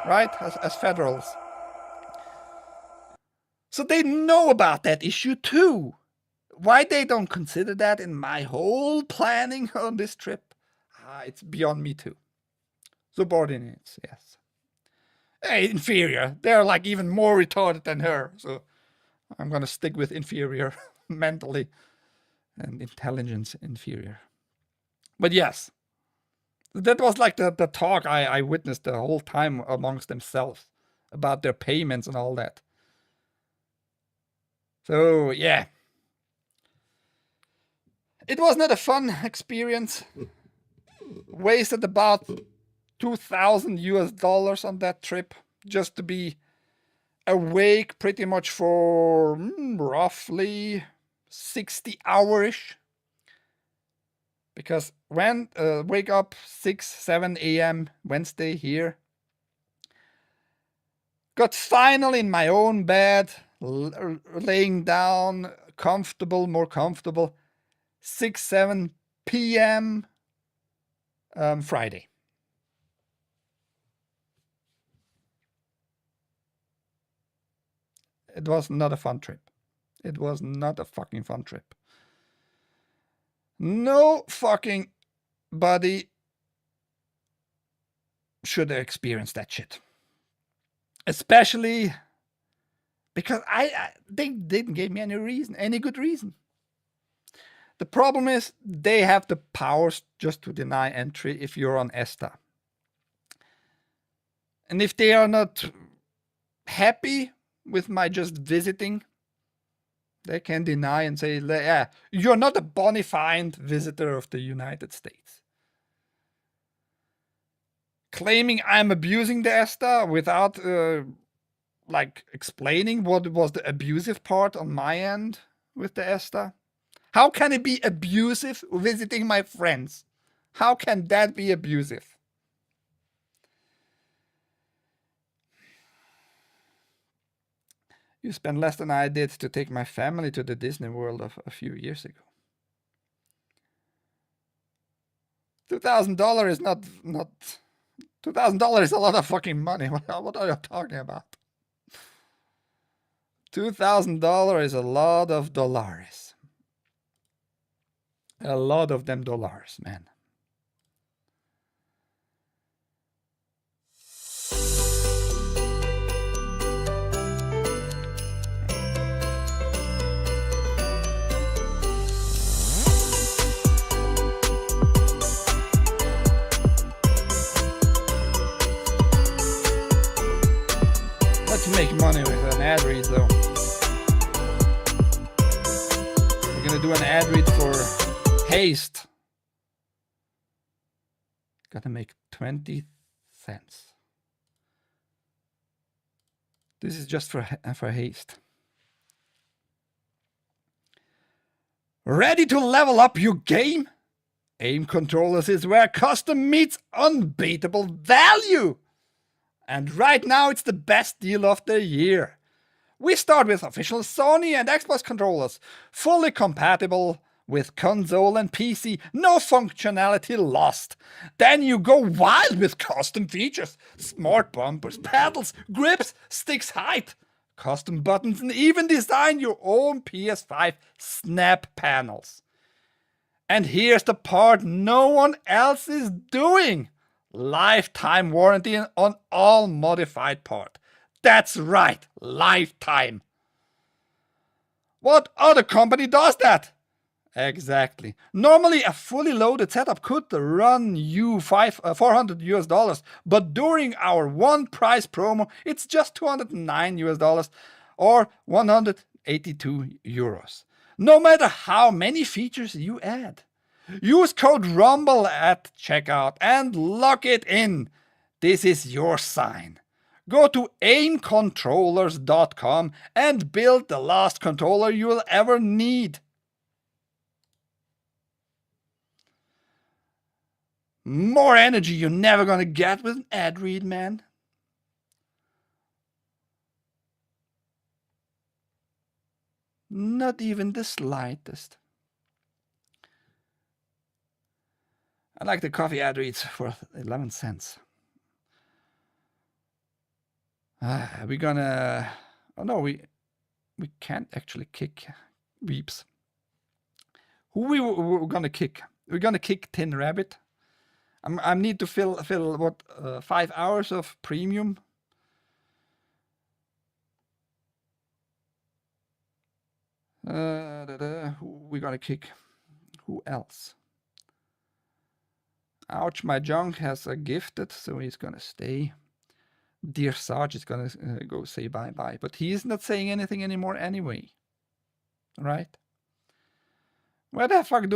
right? As federals. So they know about that issue too. Why they don't consider that in my whole planning on this trip? It's beyond me too. Subordinates, yes. Hey, inferior. They're like even more retarded than her. So I'm gonna stick with inferior mentally and intelligence inferior. But yes, that was like the talk I witnessed the whole time amongst themselves about their payments and all that. So yeah. It was not a fun experience. Wasted about $2,000 on that trip just to be awake pretty much for roughly 60 hours-ish. Because when wake up 6-7 a.m. Wednesday here, got finally in my own bed, laying down, comfortable, more comfortable. 6-7 p.m. Friday. It was not a fun trip. It was not a fucking fun trip. No fucking body should experience that shit. Especially because they didn't give me any good reason. The problem is they have the powers just to deny entry if you're on ESTA. And if they are not happy with my just visiting. They can deny and say, yeah, you're not a bona fide visitor of the United States. Claiming I'm abusing the ESTA without like explaining what was the abusive part on my end with the ESTA. How can it be abusive visiting my friends? How can that be abusive? You spent less than I did to take my family to the Disney World a few years ago. $2,000 is not $2,000 is a lot of fucking money. What are you talking about? $2,000 is a lot of dollars. A lot of them dollars, man. Let's make money with an ad read though. We're gonna do an ad read for Haste. Gotta make 20 cents. This is just for Haste. Ready to level up your game? Aim controllers is where custom meets unbeatable value. And right now it's the best deal of the year. We start with official Sony and Xbox controllers, fully compatible with console and PC, no functionality lost. Then you go wild with custom features, smart bumpers, pedals, grips, sticks height, custom buttons, and even design your own PS5 snap panels. And here's the part no one else is doing. Lifetime warranty on all modified part. That's right, lifetime. What other company does that? Exactly. Normally a fully loaded setup could run you $400 but during our one price promo it's just $209 or 182 euros. No matter how many features you add. Use code RUMBLE at checkout and lock it in. This is your sign. Go to aimcontrollers.com and build the last controller you'll ever need. More energy you're never gonna get with an ad read, man. Not even the slightest. I like the coffee ad reads for 11 cents. We're gonna... Oh no, we can't actually kick Weeps. Who we're gonna kick? We're gonna kick Tin Rabbit. I need to fill what 5 hours of premium. Who we gonna kick? Who else? Ouch, my junk has a gifted, so he's gonna stay. Dear Sarge is gonna go say bye-bye, but he's not saying anything anymore anyway. Right? Where the fuck do